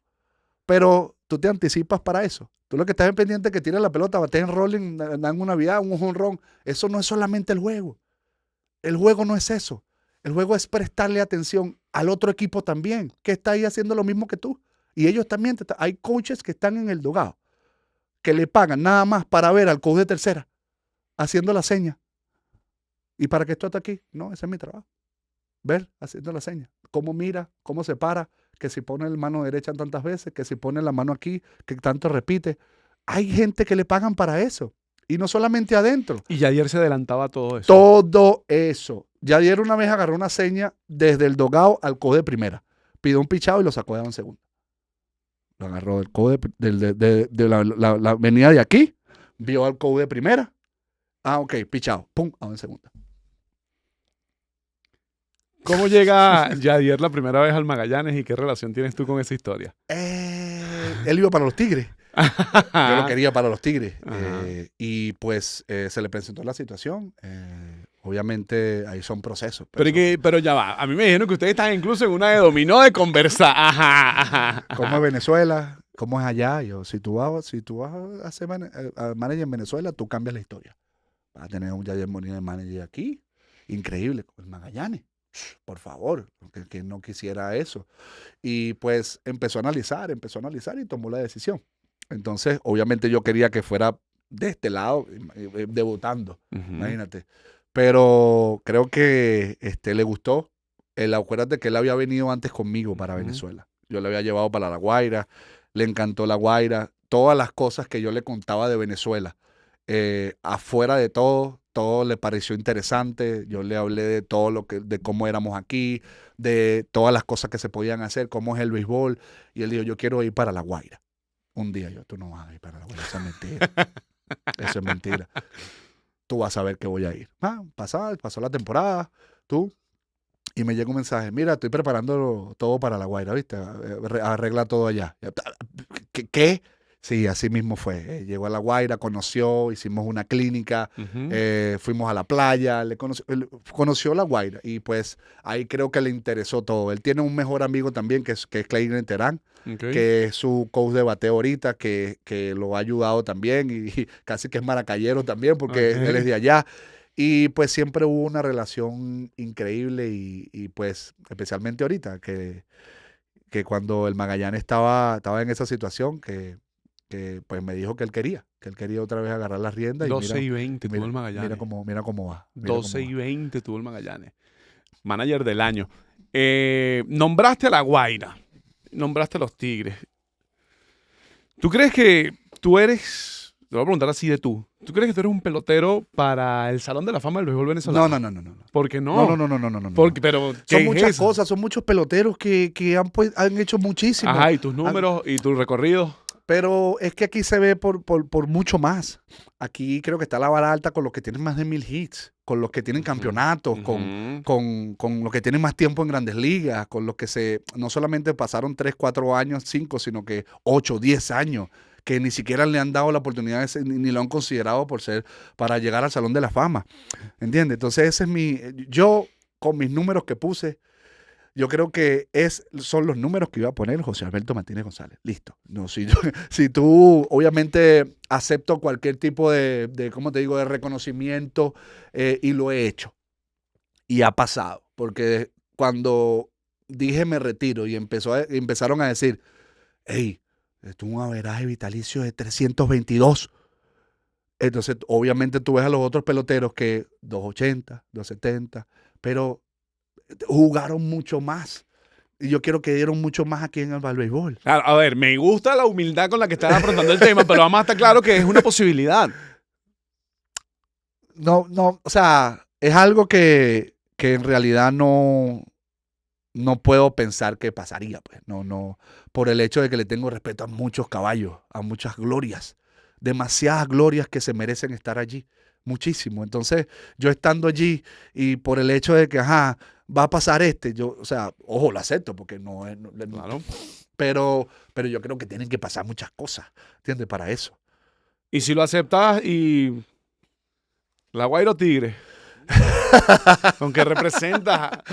Pero tú te anticipas para eso. Tú lo que estás pendiente es que tires la pelota, bates en rolling, dan una Navidad, un jonrón. Eso no es solamente el juego. El juego no es eso. El juego es prestarle atención al otro equipo también, que está ahí haciendo lo mismo que tú. Y ellos también. Hay coaches que están en el dogado, que le pagan nada más para ver al coach de tercera haciendo la seña. ¿Y para qué esto está aquí? No, ese es mi trabajo. Ver, haciendo la seña. Cómo mira, cómo se para, que si pone la mano derecha tantas veces, que si pone la mano aquí, que tanto repite. Hay gente que le pagan para eso. Y no solamente adentro. Y Yadier se adelantaba a todo eso. Todo eso. Yadier una vez agarró una seña desde el dogado al coach de primera. Pidió un pichado y lo sacó de un segundo. Lo agarró del coach de la venida de aquí, vio al coach de primera. Ok, pichado. Pum, a un segundo. ¿Cómo llega Yadier la primera vez al Magallanes y qué relación tienes tú con esa historia? Él iba para los Tigres. Yo lo quería para los Tigres. Ajá. Y pues se le presentó la situación. Obviamente ahí son procesos. Pero ya va. A mí me dijeron que ustedes están incluso en una de dominó de conversar. Ajá, ajá. ¿Cómo es Venezuela? ¿Cómo es allá? Si tú vas a ser manager en Venezuela, tú cambias la historia. Vas a tener un Yadier Molina de manager aquí. Increíble. Con el Magallanes. Por favor. Que no quisiera eso. Y pues empezó a analizar y tomó la decisión. Entonces, obviamente yo quería que fuera de este lado, debutando. Imagínate. Pero creo que le gustó. Acuérdate que él había venido antes conmigo para Venezuela. Yo le había llevado para La Guaira, le encantó La Guaira, todas las cosas que yo le contaba de Venezuela. Afuera de todo le pareció interesante. Yo le hablé de de cómo éramos aquí, de todas las cosas que se podían hacer, cómo es el béisbol. Y él dijo, yo quiero ir para La Guaira. Un día tú no vas a ir para La Guaira, eso es mentira. Eso es mentira. Tú vas a ver que voy a ir. Pasó la temporada, y me llega un mensaje, mira, estoy preparando todo para La Guaira, ¿viste? Arregla todo allá. ¿Qué? Sí, así mismo fue. Llegó a La Guaira, conoció, hicimos una clínica, fuimos a la playa, él conoció La Guaira y pues ahí creo que le interesó todo. Él tiene un mejor amigo también que es Clayton Terán, que es su coach de bateo ahorita, que lo ha ayudado también y casi que es maracayero también porque él es de allá. Y pues siempre hubo una relación increíble y pues especialmente ahorita que cuando el Magallanes estaba en esa situación que pues me dijo que él quería otra vez agarrar las riendas. 12 y 20 tuvo el Magallanes. Mira cómo va. 12 y 20 tuvo el Magallanes. Manager del año. Nombraste a La Guaira. Nombraste a los Tigres. ¿Tú crees que tú eres... Te voy a preguntar así de tú. ¿Tú crees que tú eres un pelotero para el Salón de la Fama del béisbol venezolano? No. ¿Por qué no? No. Pero son muchas cosas, son muchos peloteros que han hecho muchísimo. Ajá, y tus números y tu recorrido. Pero es que aquí se ve por mucho más. Aquí creo que está la vara alta con los que tienen más de 1000 hits, con los que tienen campeonatos, con los que tienen más tiempo en Grandes Ligas, con los que no solamente pasaron 3, 4 años, 5, sino que 8, 10 años, que ni siquiera le han dado la oportunidad ni lo han considerado para llegar al Salón de la Fama. ¿Entiendes? Entonces yo con mis números que puse, yo creo que son los números que iba a poner José Alberto Martínez González. Listo. No, si tú, obviamente, acepto cualquier tipo de ¿cómo te digo?, de reconocimiento y lo he hecho. Y ha pasado. Porque cuando dije me retiro y empezaron a decir, hey, esto es un averaje vitalicio de 322. Entonces, obviamente, tú ves a los otros peloteros que 280, 270, pero jugaron mucho más. Y yo quiero que dieron mucho más aquí en el béisbol. A ver, me gusta la humildad con la que estás afrontando el tema, pero vamos a estar claro que es una posibilidad. No, o sea, es algo que en realidad no puedo pensar que pasaría, pues. No, por el hecho de que le tengo respeto a muchos caballos, a muchas glorias, demasiadas glorias que se merecen estar allí, muchísimo. Entonces, yo estando allí y por el hecho de que, va a pasar o sea, ojo, lo acepto porque Claro. Pero yo creo que tienen que pasar muchas cosas, ¿entiendes? Para eso. Y si lo aceptas y La Guaira o Tigre, aunque representa...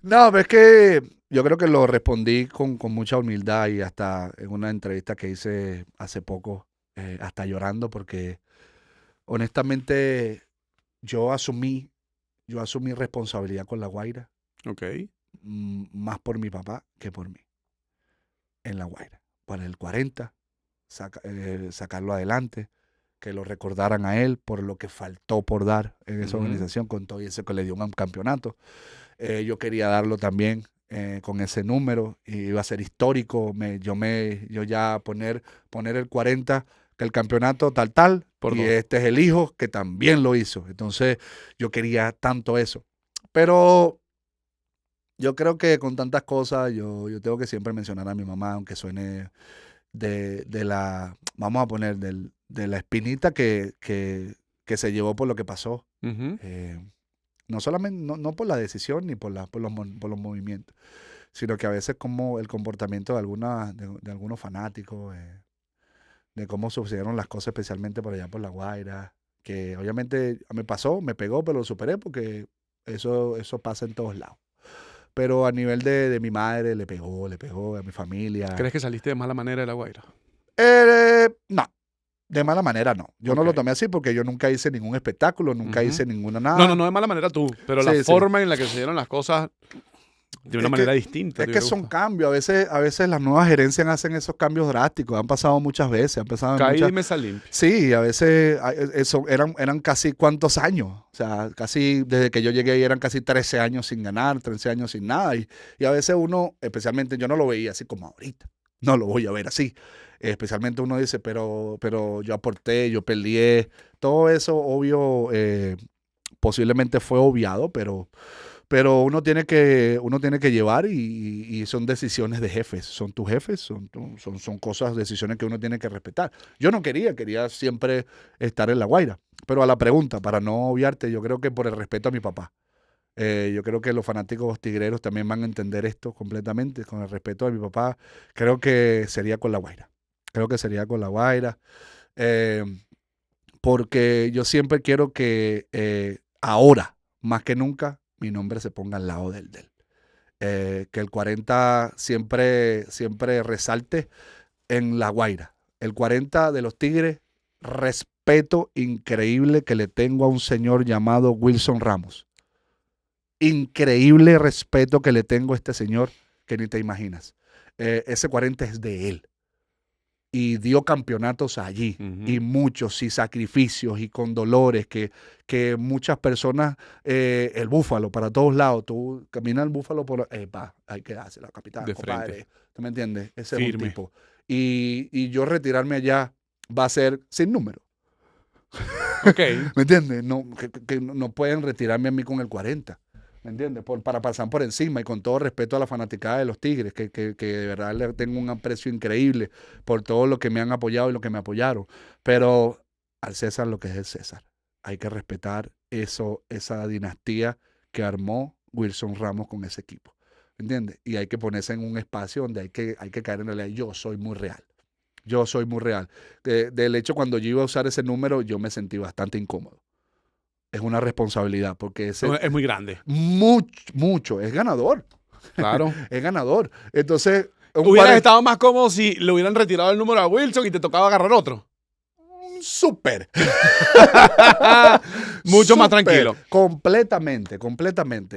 No, pero es que yo creo que lo respondí con mucha humildad y hasta en una entrevista que hice hace poco, hasta llorando porque honestamente yo asumí responsabilidad con La Guaira. Ok. Más por mi papá que por mí. En La Guaira. Para el 40, sacarlo adelante, que lo recordaran a él por lo que faltó por dar en esa organización, con todo eso que le dio un campeonato. Yo quería darlo también con ese número, y iba a ser histórico. Yo ya poner el 40, que el campeonato tal, y este es el hijo que también lo hizo. Entonces yo quería tanto eso. Pero yo creo que con tantas cosas, yo tengo que siempre mencionar a mi mamá, aunque suene vamos a poner, de la espinita que se llevó por lo que pasó. No solamente, no por la decisión ni por los movimientos, sino que a veces como el comportamiento de algunos fanáticos, de cómo sucedieron las cosas, especialmente por allá por La Guaira, que obviamente me pasó, me pegó, pero lo superé porque eso pasa en todos lados. Pero a nivel de mi madre, le pegó a mi familia. ¿Crees que saliste de mala manera de La Guaira? No, de mala manera no. Yo no Ok. lo tomé así porque yo nunca hice ningún espectáculo, nunca Ujú. hice ninguna nada. No de mala manera tú, pero la Sí, sí. forma en la que se dieron las cosas de una Es manera que- distinta. Es te que hubiera son gustado. cambios. A veces las nuevas gerencias hacen esos cambios drásticos. Han pasado muchas veces. Han pasado en Caída muchas. y mesa limpia. Sí, a veces eso eran casi cuántos años. O sea, casi desde que yo llegué ahí eran casi 13 años sin ganar, 13 años sin nada. Y a veces uno, especialmente yo no lo veía así como ahorita. No lo voy a ver así. Especialmente uno dice, pero yo aporté, yo peleé. Todo eso, obvio, posiblemente fue obviado, pero uno tiene que llevar y son decisiones de jefes, son tus jefes, son cosas, decisiones que uno tiene que respetar. Yo no quería siempre estar en La Guaira, pero a la pregunta, para no obviarte, yo creo que por el respeto a mi papá. Yo creo que los fanáticos tigreros también van a entender esto completamente, con el respeto a mi papá, creo que sería con La Guaira. Creo que sería con La Guaira, eh, porque yo siempre quiero que ahora, más que nunca, mi nombre se ponga al lado del de él. Que el 40 siempre resalte en La Guaira. El 40 de los Tigres, respeto increíble que le tengo a un señor llamado Wilson Ramos. Increíble respeto que le tengo a este señor que ni te imaginas. Ese 40 es de él. Y dio campeonatos allí, Ujú. y muchos, y sacrificios, y con dolores, que muchas personas, el búfalo para todos lados, tú caminas el búfalo por, hay que dársela, capitán, De compadre, frente. ¿tú me entiendes? Ese es un Firme. tipo. Y yo retirarme allá va a ser sin número, Ok. ¿me entiendes? No, que no pueden retirarme a mí con el 40. ¿Me entiendes? Para pasar por encima y con todo respeto a la fanaticada de los Tigres, que de verdad le tengo un aprecio increíble por todo lo que me han apoyado y lo que me apoyaron. Pero al César lo que es el César. Hay que respetar esa dinastía que armó Wilson Ramos con ese equipo. ¿Me entiendes? Y hay que ponerse en un espacio donde hay que caer en realidad. Yo soy muy real. Yo soy muy real. Del hecho, cuando yo iba a usar ese número, yo me sentí bastante incómodo. Es una responsabilidad porque Es muy grande. mucho, es ganador, Claro. es ganador. Entonces, Hubieras estado más cómodo si le hubieran retirado el número a Wilson y te tocaba agarrar otro. súper. Mucho más Súper. tranquilo. Completamente.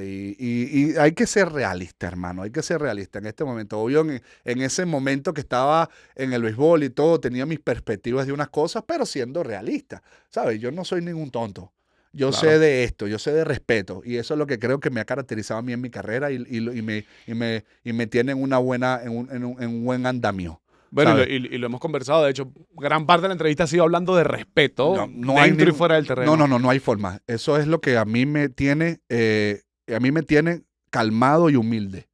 Y hay que ser realista, hermano. Hay que ser realista en este momento. Obvio, en ese momento que estaba en el béisbol y todo, tenía mis perspectivas de unas cosas, pero siendo realista. ¿Sabes? Yo no soy ningún tonto. Yo Claro. sé de esto, yo sé de respeto. Y eso es lo que creo que me ha caracterizado a mí en mi carrera y me tiene en un buen andamio. Bueno, ¿sabes? y lo hemos conversado. De hecho, gran parte de la entrevista ha sido hablando de respeto No hay dentro y ningún- fuera del terreno. No hay forma. Eso es lo que a mí me tiene calmado y humilde.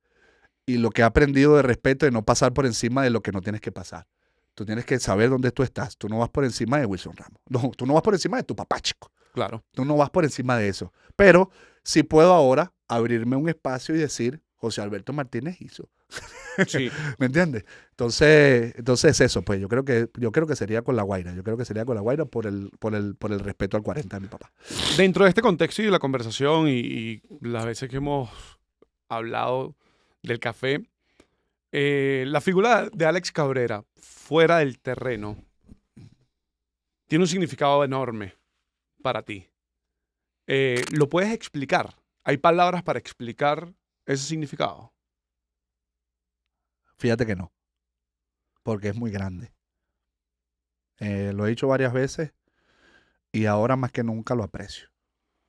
Y lo que he aprendido de respeto, de no pasar por encima de lo que no tienes que pasar. Tú tienes que saber dónde tú estás. Tú no vas por encima de Wilson Ramos. No, tú no vas por encima de tu papá, chico. Claro. Tú no vas por encima de eso. Pero sí puedo ahora abrirme un espacio y decir, José Alberto Martínez hizo. Sí. ¿Me entiendes? Entonces eso, pues yo creo que sería con La Guaira. Yo creo que sería con La Guaira por el respeto al 40 de mi papá. Dentro de este contexto y de la conversación y las veces que hemos hablado del café, la figura de Alex Cabrera fuera del terreno tiene un significado enorme para ti. ¿Lo puedes explicar? ¿Hay palabras para explicar ese significado? Fíjate que no, porque es muy grande. Lo he dicho varias veces y ahora más que nunca lo aprecio.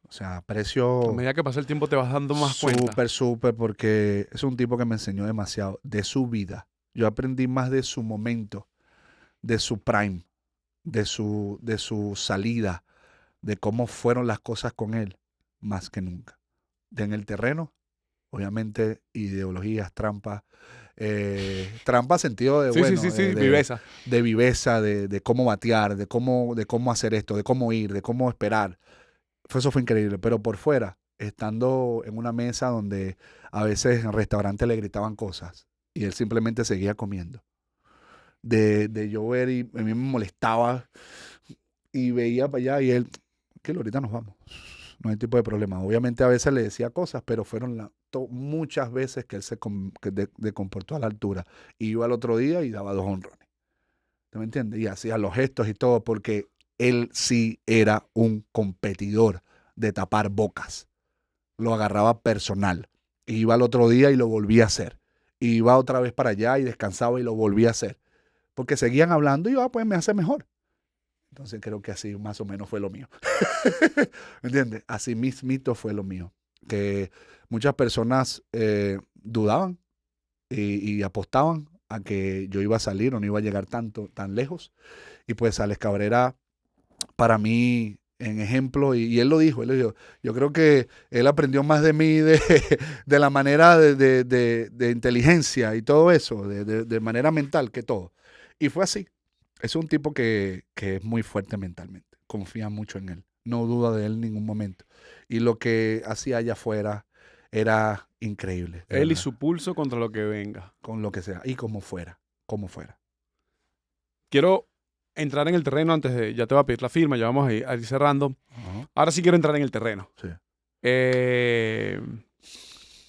O sea, aprecio A medida que pasa el tiempo te vas dando más cuenta. súper, porque es un tipo que me enseñó demasiado de su vida. Yo aprendí más de su momento, de su prime, de su salida, de cómo fueron las cosas con él, más que nunca. En el terreno, obviamente, ideologías, trampas, trampas sentido de, Sí, bueno, sí, de viveza. de viveza, de cómo batear, de cómo hacer esto, de cómo ir, de cómo esperar. Eso fue increíble, pero por fuera, estando en una mesa donde a veces en restaurantes le gritaban cosas y él simplemente seguía comiendo. de yo ver y a mí me molestaba y veía para allá y él, que ahorita nos vamos, no hay tipo de problema. Obviamente a veces le decía cosas, pero fueron muchas veces que él se comportó a la altura. Y iba al otro día y daba 2 honrones. ¿Tú me entiendes? Y hacía los gestos y todo, porque él sí era un competidor de tapar bocas. Lo agarraba personal. Iba al otro día y lo volvía a hacer. Iba otra vez para allá y descansaba y lo volvía a hacer. Porque seguían hablando y yo, pues me hace mejor. Entonces creo que así más o menos fue lo mío. ¿Me entiendes? Así mismito fue lo mío. Que muchas personas dudaban y apostaban a que yo iba a salir o no iba a llegar tan lejos. Y pues Alex Cabrera, para mí, en ejemplo, y él lo dijo, yo creo que él aprendió más de mí de la manera de inteligencia y todo eso, de manera mental que todo. Y fue así. Es un tipo que es muy fuerte mentalmente, confía mucho en él, no duda de él en ningún momento. Y lo que hacía allá afuera era increíble. Él y verdad, su pulso contra lo que venga. con lo que sea, y como fuera. Quiero entrar en el terreno antes de... Ya te voy a pedir la firma, ya vamos a ir cerrando. Ajá, Ahora sí quiero entrar en el terreno. sí.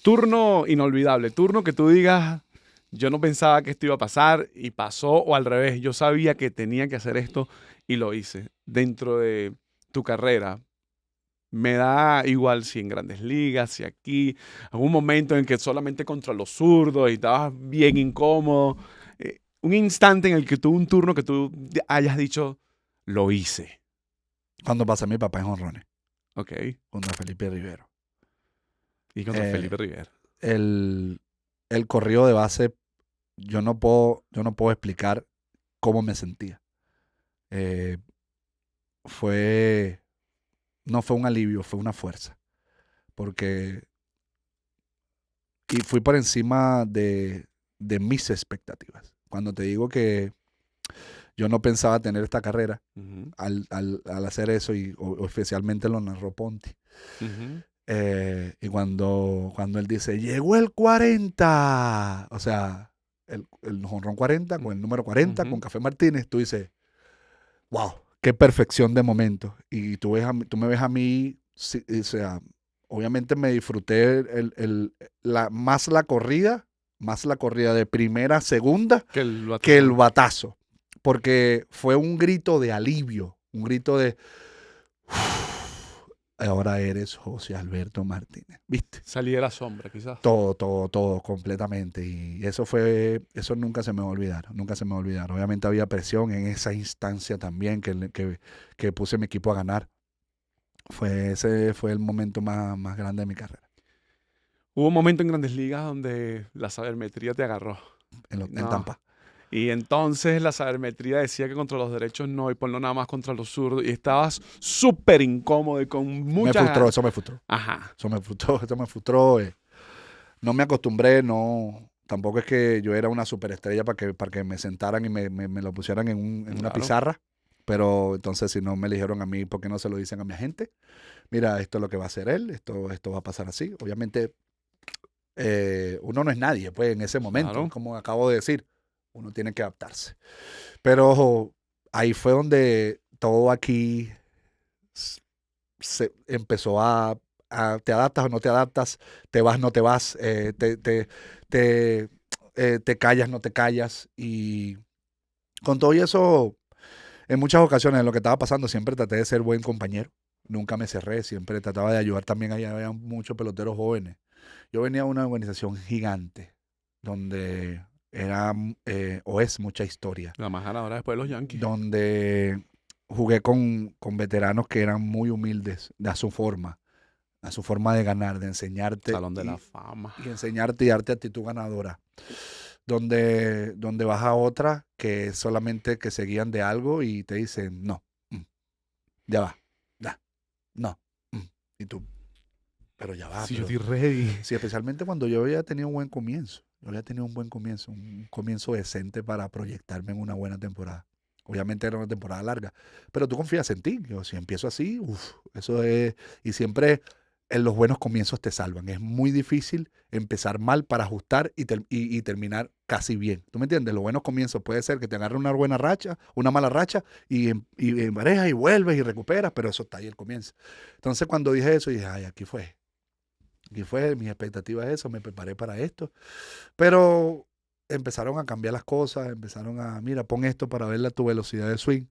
Turno inolvidable, turno que tú digas, yo no pensaba que esto iba a pasar y pasó, o al revés, yo sabía que tenía que hacer esto y lo hice. Dentro de tu carrera, me da igual si en Grandes Ligas, si aquí, algún momento en que solamente contra los zurdos y estabas bien incómodo, un instante en el que tuvo un turno que tú hayas dicho, lo hice. Cuando pasé a mi papá en jonrones, Ok. contra Felipe Rivero. Y contra Felipe Rivera. El corrido de base, yo no puedo explicar cómo me sentía. No fue un alivio, fue una fuerza. Y fui por encima de mis expectativas. Cuando te digo que yo no pensaba tener esta carrera, Ujú, al hacer eso, y especialmente lo narró Ponti. ujú. Y cuando él dice, llegó el 40, o sea, el jonrón 40, con el número 40, Ujú. con Café Martínez, tú dices, wow, qué perfección de momento. Y tú me ves a mí, sí, o sea, obviamente me disfruté más la corrida de primera a segunda Que el que el batazo. batazo, porque fue un grito de alivio, un grito de, ahora eres José Alberto Martínez, ¿viste? Salí de la sombra, quizás. Todo, completamente. Y eso nunca se me va a olvidar, nunca se me va a olvidar. Obviamente había presión en esa instancia también que puse mi equipo a ganar. Ese fue el momento más grande de mi carrera, Hubo un momento en Grandes Ligas donde la sabermetría te agarró. en No. Tampa. Y entonces la sabermetría decía que contra los derechos no, y ponlo nada más contra los zurdos. Y estabas súper incómodo y con muchas ganas. Eso me frustró. Ajá. Eso me frustró. No me acostumbré, no. Tampoco es que yo era una superestrella para que me sentaran y me lo pusieran en una Claro. pizarra. Pero entonces, si no me eligieron a mí, ¿por qué no se lo dicen a mi agente? Mira, esto es lo que va a hacer él, esto va a pasar así. Obviamente, uno no es nadie, pues, en ese momento, Claro. como acabo de decir, uno tiene que adaptarse. Pero ahí fue donde todo aquí se empezó te adaptas o no te adaptas, te vas, no te vas, te callas, no te callas. Y con todo y eso, en muchas ocasiones en lo que estaba pasando, siempre traté de ser buen compañero. Nunca me cerré, siempre trataba de ayudar también. Ahí había muchos peloteros jóvenes. Yo venía de una organización gigante, donde era o es mucha historia, La más ganadora después de los Yankees. donde jugué con veteranos que eran muy humildes a su forma de ganar, de enseñarte Salón de la fama. y enseñarte y darte actitud ganadora. Donde vas a otra que solamente que se guían de algo y te dicen, no, ya va, no. Y tú, pero ya va. Sí, yo Pero, estoy ready. sí, especialmente cuando yo había tenido un buen comienzo. Un comienzo decente para proyectarme en una buena temporada. Obviamente era una temporada larga, pero tú confías en ti. Yo, si empiezo así, eso es, y siempre en los buenos comienzos te salvan. Es muy difícil empezar mal para ajustar y terminar casi bien. ¿Tú me entiendes? Los buenos comienzos puede ser que te agarre una buena racha, una mala racha, y emparejas y vuelves y recuperas, pero eso está ahí el comienzo. Entonces cuando dije eso, dije, ay, aquí fue. Aquí fue, mis expectativas es eso, me preparé para esto. Pero empezaron a cambiar las cosas, empezaron a, mira, pon esto para ver tu velocidad de swing.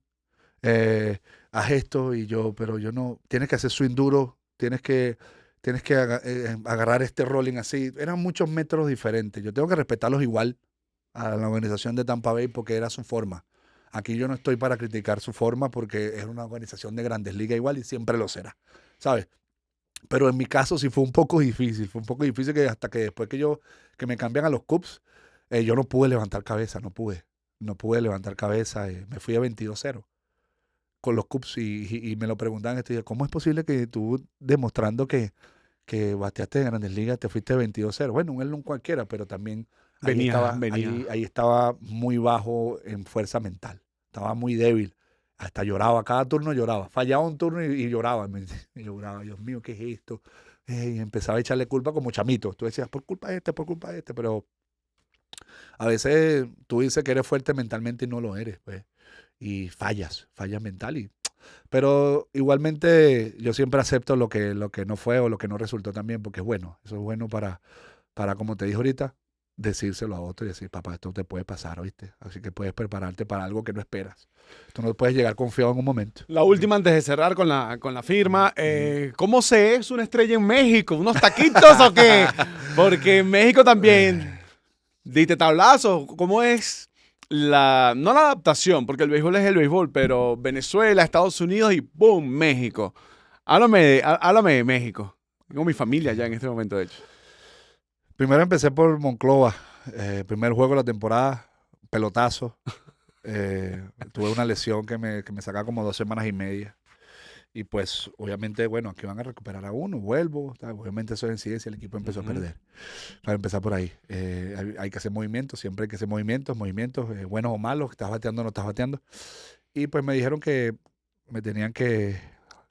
Haz esto pero yo no, tienes que hacer swing duro, tienes que agarrar este rolling así. Eran muchos métodos diferentes. Yo tengo que respetarlos igual a la organización de Tampa Bay porque era su forma. Aquí yo no estoy para criticar su forma porque es una organización de Grandes Ligas igual y siempre lo será, ¿sabes? Pero en mi caso sí fue un poco difícil. Fue un poco difícil que hasta que después que me cambian a los Cubs, yo no pude levantar cabeza, no pude. No pude levantar cabeza. Me fui a 22-0 con los Cubs y me lo preguntaban esto, y dije, ¿cómo es posible que tú demostrando que bateaste en Grandes Ligas te fuiste 22-0? Bueno, un Elon cualquiera, pero también Venía. ahí estaba muy bajo en fuerza mental, estaba muy débil, hasta lloraba, cada turno lloraba, fallaba un turno y lloraba, y lloraba, Dios mío, ¿qué es esto? Y empezaba a echarle culpa como chamito, tú decías, por culpa de este, pero a veces tú dices que eres fuerte mentalmente y no lo eres, pues. Y fallas mental. Pero igualmente yo siempre acepto lo que no fue o lo que no resultó también, porque es bueno. Eso es bueno para como te dije ahorita, decírselo a otro y decir, papá, esto te puede pasar, ¿oíste? Así que puedes prepararte para algo que no esperas. Tú no puedes llegar confiado en un momento. La última antes de cerrar con la firma. ¿Cómo se es una estrella en México? ¿Unos taquitos o qué? Porque en México también diste tablazo. ¿Cómo es no la adaptación? Porque el béisbol es el béisbol, pero Venezuela, Estados Unidos y ¡boom! México. Háblame de México. Tengo mi familia ya en este momento, de hecho. Primero empecé por Monclova. Primer juego de la temporada, pelotazo. Tuve una lesión que me sacaba como 2 semanas y media. Y pues, obviamente, bueno, aquí van a recuperar a uno, vuelvo. Obviamente eso es incidencia, el equipo empezó a perder. Para empezar por ahí. Hay que hacer movimientos, siempre hay que hacer movimientos, buenos o malos, estás bateando o no estás bateando. Y pues me dijeron que me tenían que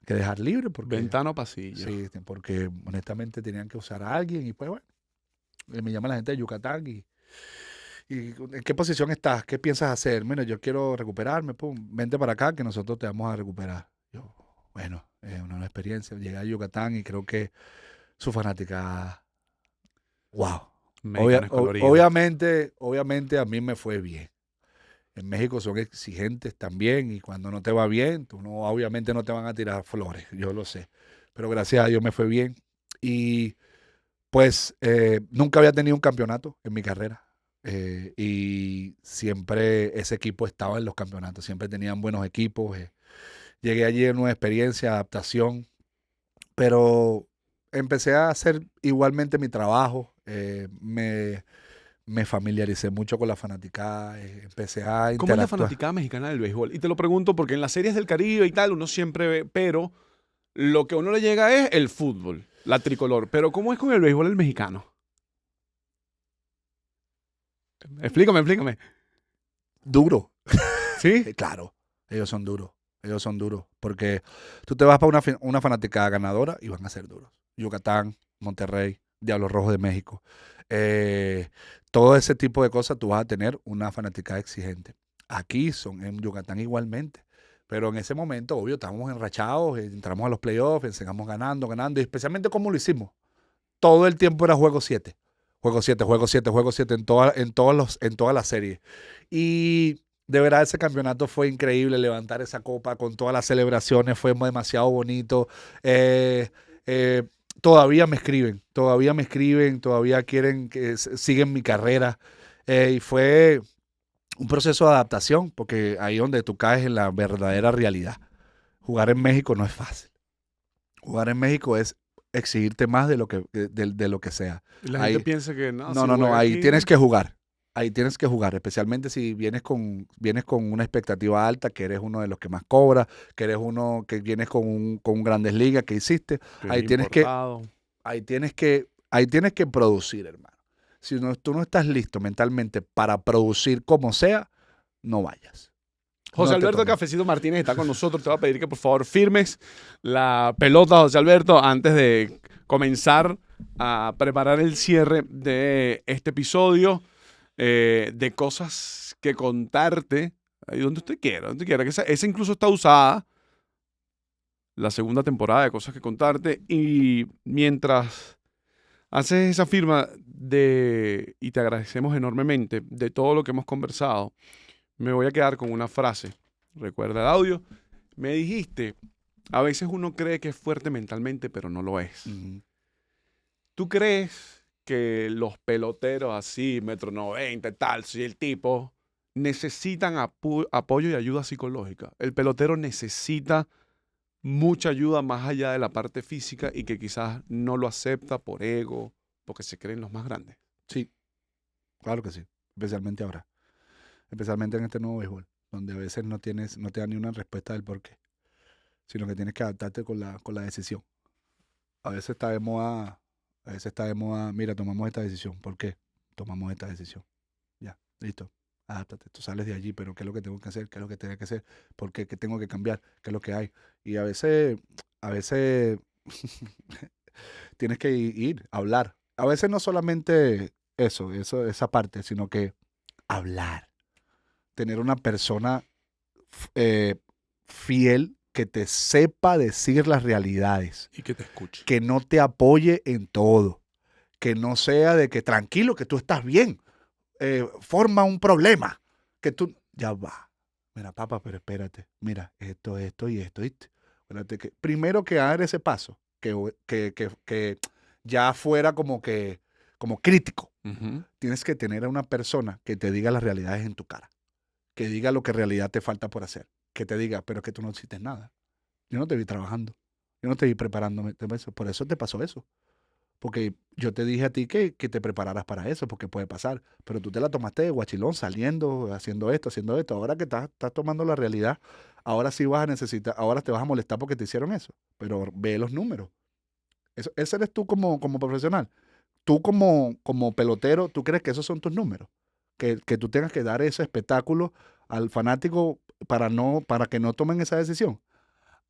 dejar libre. Porque, ventana o pasillo. Sí, porque honestamente tenían que usar a alguien. Y pues bueno, me llama la gente de Yucatán y ¿en qué posición estás? ¿Qué piensas hacer? Mira, yo quiero recuperarme, pum, vente para acá que nosotros te vamos a recuperar. Yo, bueno, es una nueva experiencia. Llegué a Yucatán y creo que su fanática, wow. Obviamente a mí me fue bien. En México son exigentes también y cuando no te va bien, obviamente no te van a tirar flores, yo lo sé. Pero gracias a Dios me fue bien. Y pues nunca había tenido un campeonato en mi carrera. Y siempre ese equipo estaba en los campeonatos, siempre tenían buenos equipos. Llegué allí en una experiencia, adaptación, pero empecé a hacer igualmente mi trabajo. Me familiaricé mucho con la fanaticada, empecé a interactuar. ¿Cómo es la fanaticada mexicana del béisbol? Y te lo pregunto porque en las series del Caribe y tal uno siempre ve, pero lo que a uno le llega es el fútbol, la tricolor. Pero ¿cómo es con el béisbol el mexicano? Explícame. Duro. ¿Sí? Claro, ellos son duros, porque tú te vas para una fanaticada ganadora y van a ser duros. Yucatán, Monterrey, Diablos Rojos de México, todo ese tipo de cosas tú vas a tener una fanaticada exigente. Aquí son en Yucatán igualmente, pero en ese momento, obvio, estábamos enrachados, entramos a los playoffs, enseñamos ganando, y especialmente como lo hicimos. Todo el tiempo era juego 7 en todas las series. Y de verdad ese campeonato fue increíble, levantar esa copa con todas las celebraciones fue demasiado bonito. Todavía me escriben, todavía quieren que siguen mi carrera. Y fue un proceso de adaptación, porque ahí es donde tú caes en la verdadera realidad. Jugar en México no es fácil. Jugar en México es exigirte más de lo que sea. La gente piensa que no. No, ahí tienes que jugar. Ahí tienes que jugar, especialmente si vienes con una expectativa alta, que eres uno de los que más cobra, que eres uno que vienes con un Grandes Ligas que hiciste. Ahí tienes que producir, hermano. Si tú no estás listo mentalmente para producir como sea, no vayas. José Alberto Cafecito Martínez está con nosotros. Te voy a pedir que por favor firmes la pelota, José Alberto, antes de comenzar a preparar el cierre de este episodio de cosas que contarte, ahí donde usted quiera, que esa incluso está usada, la segunda temporada de Cosas que Contarte, y mientras haces esa firma y te agradecemos enormemente de todo lo que hemos conversado, me voy a quedar con una frase. Recuerda el audio. Me dijiste, a veces uno cree que es fuerte mentalmente, pero no lo es. Ujú. ¿Tú crees que los peloteros así, 1,90 m, tal, si el tipo, necesitan apoyo y ayuda psicológica? El pelotero necesita mucha ayuda más allá de la parte física y que quizás no lo acepta por ego, porque se creen los más grandes. Sí, claro que sí. Especialmente ahora. Especialmente en este nuevo béisbol, donde a veces no te dan ni una respuesta del por qué, sino que tienes que adaptarte con la decisión. A veces está de moda, mira, tomamos esta decisión. ¿Por qué? Tomamos esta decisión. Ya, listo. Adáptate, tú sales de allí, pero ¿qué es lo que tengo que hacer? ¿Qué es lo que tengo que hacer? ¿Por qué? ¿Qué tengo que cambiar? ¿Qué es lo que hay? Y a veces tienes que ir, hablar. A veces no solamente esa parte, sino que hablar. Tener una persona eh, fiel que te sepa decir las realidades, Y que te escuche. que no te apoye en todo, que no sea de que tranquilo, que tú estás bien, forma un problema, que tú, ya va, mira papá, pero espérate, mira, esto y esto, ¿viste? Espérate que, primero que dar ese paso, que ya fuera como crítico, Ujú. tienes que tener a una persona que te diga las realidades en tu cara, que diga lo que en realidad te falta por hacer, que te diga, pero es que tú no hiciste nada. Yo no te vi trabajando, yo no te vi preparándome, por eso te pasó eso. Porque yo te dije a ti que te prepararas para eso, porque puede pasar, pero tú te la tomaste de guachilón, saliendo, haciendo esto. Ahora que estás tomando la realidad, ahora sí vas a necesitar, ahora te vas a molestar porque te hicieron eso, pero ve los números. Ese eres tú como profesional. Tú como pelotero, ¿tú crees que esos son tus números? Que tú tengas que dar ese espectáculo al fanático para que no tomen esa decisión.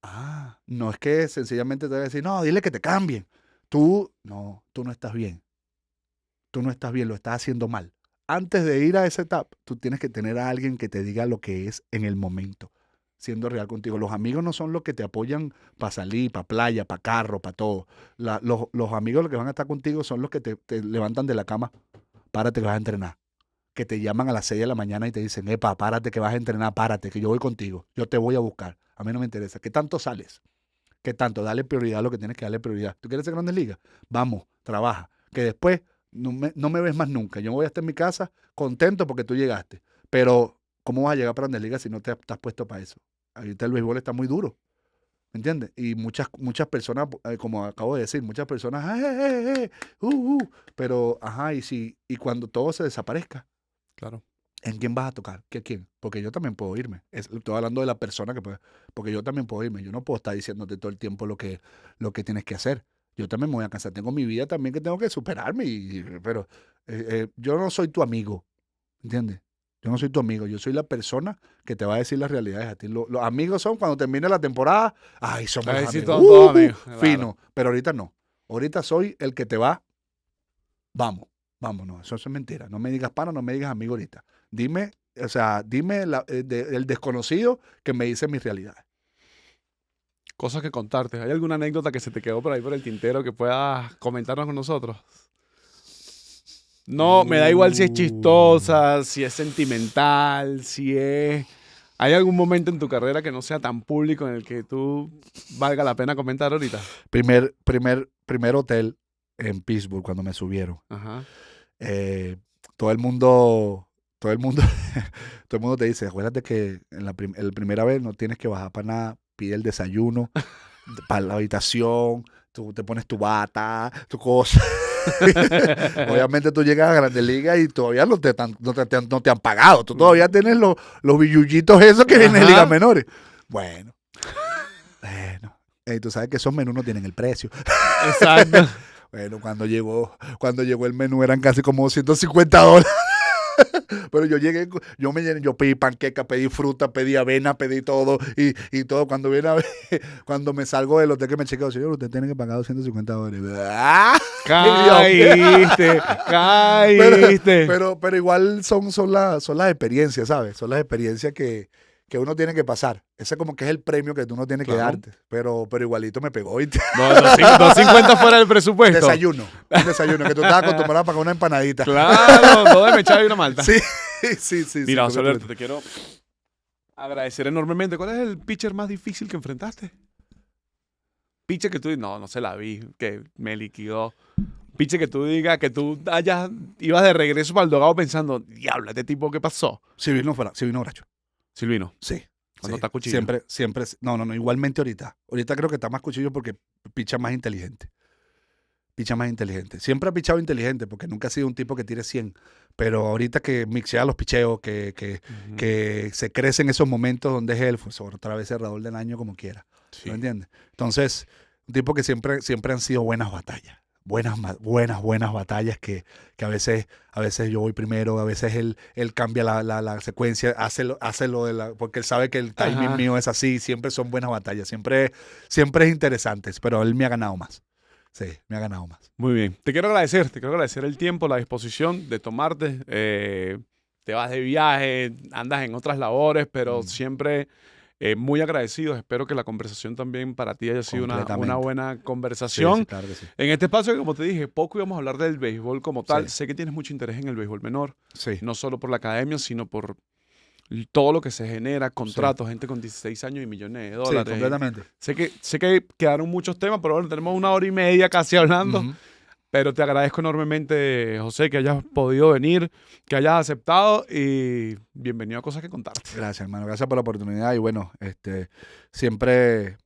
Ah, no es que sencillamente te voy a decir, no, dile que te cambien. Tú no estás bien. Tú no estás bien, lo estás haciendo mal. Antes de ir a esa etapa, tú tienes que tener a alguien que te diga lo que es en el momento, siendo real contigo. Los amigos no son los que te apoyan para salir, para playa, para carro, para todo. Los amigos los que van a estar contigo son los que te levantan de la cama, párate que vas a entrenar. Que te llaman a las 6 de la mañana y te dicen, epa, párate que vas a entrenar, párate, que yo voy contigo, yo te voy a buscar. A mí no me interesa. ¿Qué tanto sales? ¿Qué tanto? Dale prioridad a lo que tienes que darle prioridad. ¿Tú quieres ser Grandes Ligas? Vamos, trabaja. Que después no me ves más nunca. Yo voy a estar en mi casa contento porque tú llegaste. Pero, ¿cómo vas a llegar para Grandes Ligas si no te has puesto para eso? Ahorita el béisbol está muy duro. ¿Me entiendes? Y muchas personas, como acabo de decir, muchas personas, pero, ajá, y cuando todo se desaparezca, Claro. ¿en quién vas a tocar? ¿Qué quién? Porque yo también puedo irme. Estoy hablando de la persona que puede, porque yo también puedo irme. Yo no puedo estar diciéndote todo el tiempo lo que tienes que hacer. Yo también me voy a cansar. Tengo mi vida también que tengo que superarme. Pero yo no soy tu amigo. ¿Entiendes? Yo no soy tu amigo. Yo soy la persona que te va a decir las realidades a ti. Los amigos son cuando termine la temporada. Ay, somos Ahí los sí, amigos. todos amigos, claro. Fino. Pero ahorita no. Ahorita soy el que te va. Vamos. No, eso es mentira. No me digas pana, no me digas amigo ahorita. Dime el desconocido que me dice mis realidades. Cosas que contarte. ¿Hay alguna anécdota que se te quedó por ahí por el tintero que puedas comentarnos con nosotros? No, me da igual si es chistosa, si es sentimental, si es... ¿Hay algún momento en tu carrera que no sea tan público en el que tú valga la pena comentar ahorita? Primer hotel en Pittsburgh cuando me subieron. Ajá. Todo el mundo todo el mundo te dice, acuérdate que en la primera vez no tienes que bajar para nada, pide el desayuno para la habitación, tú te pones tu bata, tu cosa. Obviamente tú llegas a Grandes Ligas y todavía no te han pagado. Tú todavía tienes los billullitos esos que vienen de Ligas Menores. Bueno. Tú sabes que esos menús no tienen el precio. Exacto. Bueno, cuando llegó el menú eran casi como $150. Pero yo llegué, yo pedí panqueca, pedí fruta, pedí avena, pedí todo y todo. Cuando viene a ver, cuando me salgo del hotel que me chequeo, señor, usted tiene que pagar $250. ¡Ah! Caíste, caíste. Pero igual son las experiencias, ¿sabes? Son las experiencias que uno tiene que pasar. Ese como que es el premio que tú no tienes que Claro. darte. Pero igualito me pegó. ¿Viste? No, 250 fuera del presupuesto. Un desayuno, que tú estabas acostumbrado a pagar una empanadita. Claro, dos de mechada y una malta. Sí, sí. Mira, sí, José Alberto, te quiero agradecer enormemente. ¿Cuál es el pitcher más difícil que enfrentaste? Pitcher que tú no se la vi, que me liquidó. Pitcher que tú digas, que tú ibas de regreso para el dogado pensando, diablo, este tipo, ¿qué pasó? Sí vino Bracho. Silvino, Sí. cuando sí. está cuchillo. Siempre. No, igualmente ahorita. Ahorita creo que está más cuchillo porque picha más inteligente. Siempre ha pichado inteligente porque nunca ha sido un tipo que tire 100. Pero ahorita que mixea los picheos, que se crece en esos momentos donde es él, pues otra vez cerrador del año como quiera. Sí. ¿Me entiendes? Entonces, un tipo que siempre han sido buenas batallas. Buenas batallas que a veces yo voy primero, a veces él cambia la secuencia, hace lo porque él sabe que el timing Ajá. mío es así, siempre son buenas batallas, siempre es interesantes, pero él me ha ganado más. Sí, me ha ganado más. Muy bien. Te quiero agradecer el tiempo, la disposición de tomarte. Te vas de viaje, andas en otras labores, pero siempre muy agradecidos. Espero que la conversación también para ti haya sido una Completamente. buena conversación. Sí, claro que sí. En este espacio, como te dije, poco íbamos a hablar del béisbol como tal. Sí. Sé que tienes mucho interés en el béisbol menor, Sí. no solo por la academia, sino por todo lo que se genera, contratos, gente con 16 años y millones de Sí, dólares. completamente. Sé que quedaron muchos temas, pero bueno, tenemos 1 hora y media casi hablando. Ujú. Pero te agradezco enormemente, José, que hayas podido venir, que hayas aceptado y bienvenido a Cosas que Contarte. Gracias, hermano. Gracias por la oportunidad. Y bueno, siempre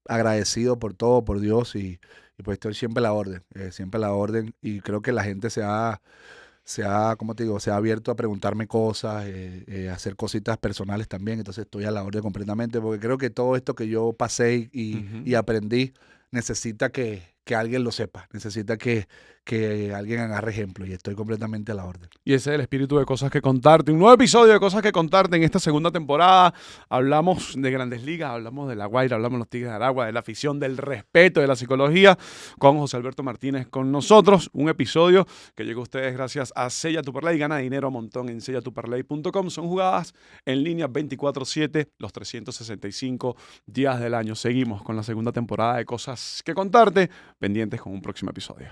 agradecido por todo, por Dios. Y pues estoy siempre a la orden. Siempre a la orden. Y creo que la gente ¿cómo te digo? Se ha abierto a preguntarme cosas, a hacer cositas personales también. Entonces estoy a la orden completamente. Porque creo que todo esto que yo pasé y aprendí necesita que alguien lo sepa. Necesita que alguien agarre ejemplo. Y estoy completamente a la orden. Y ese es el espíritu de Cosas que Contarte. Un nuevo episodio de Cosas que Contarte en esta segunda temporada. Hablamos de Grandes Ligas, hablamos de La Guaira, hablamos de los Tigres de Aragua, de la afición, del respeto, de la psicología, con José Alberto Martínez con nosotros. Un episodio que llegó a ustedes gracias a Sella Tu Parlay. Gana dinero a montón en sellatuparlay.com. Son jugadas en línea 24/7, los 365 días del año. Seguimos con la segunda temporada de Cosas que Contarte, pendientes con un próximo episodio.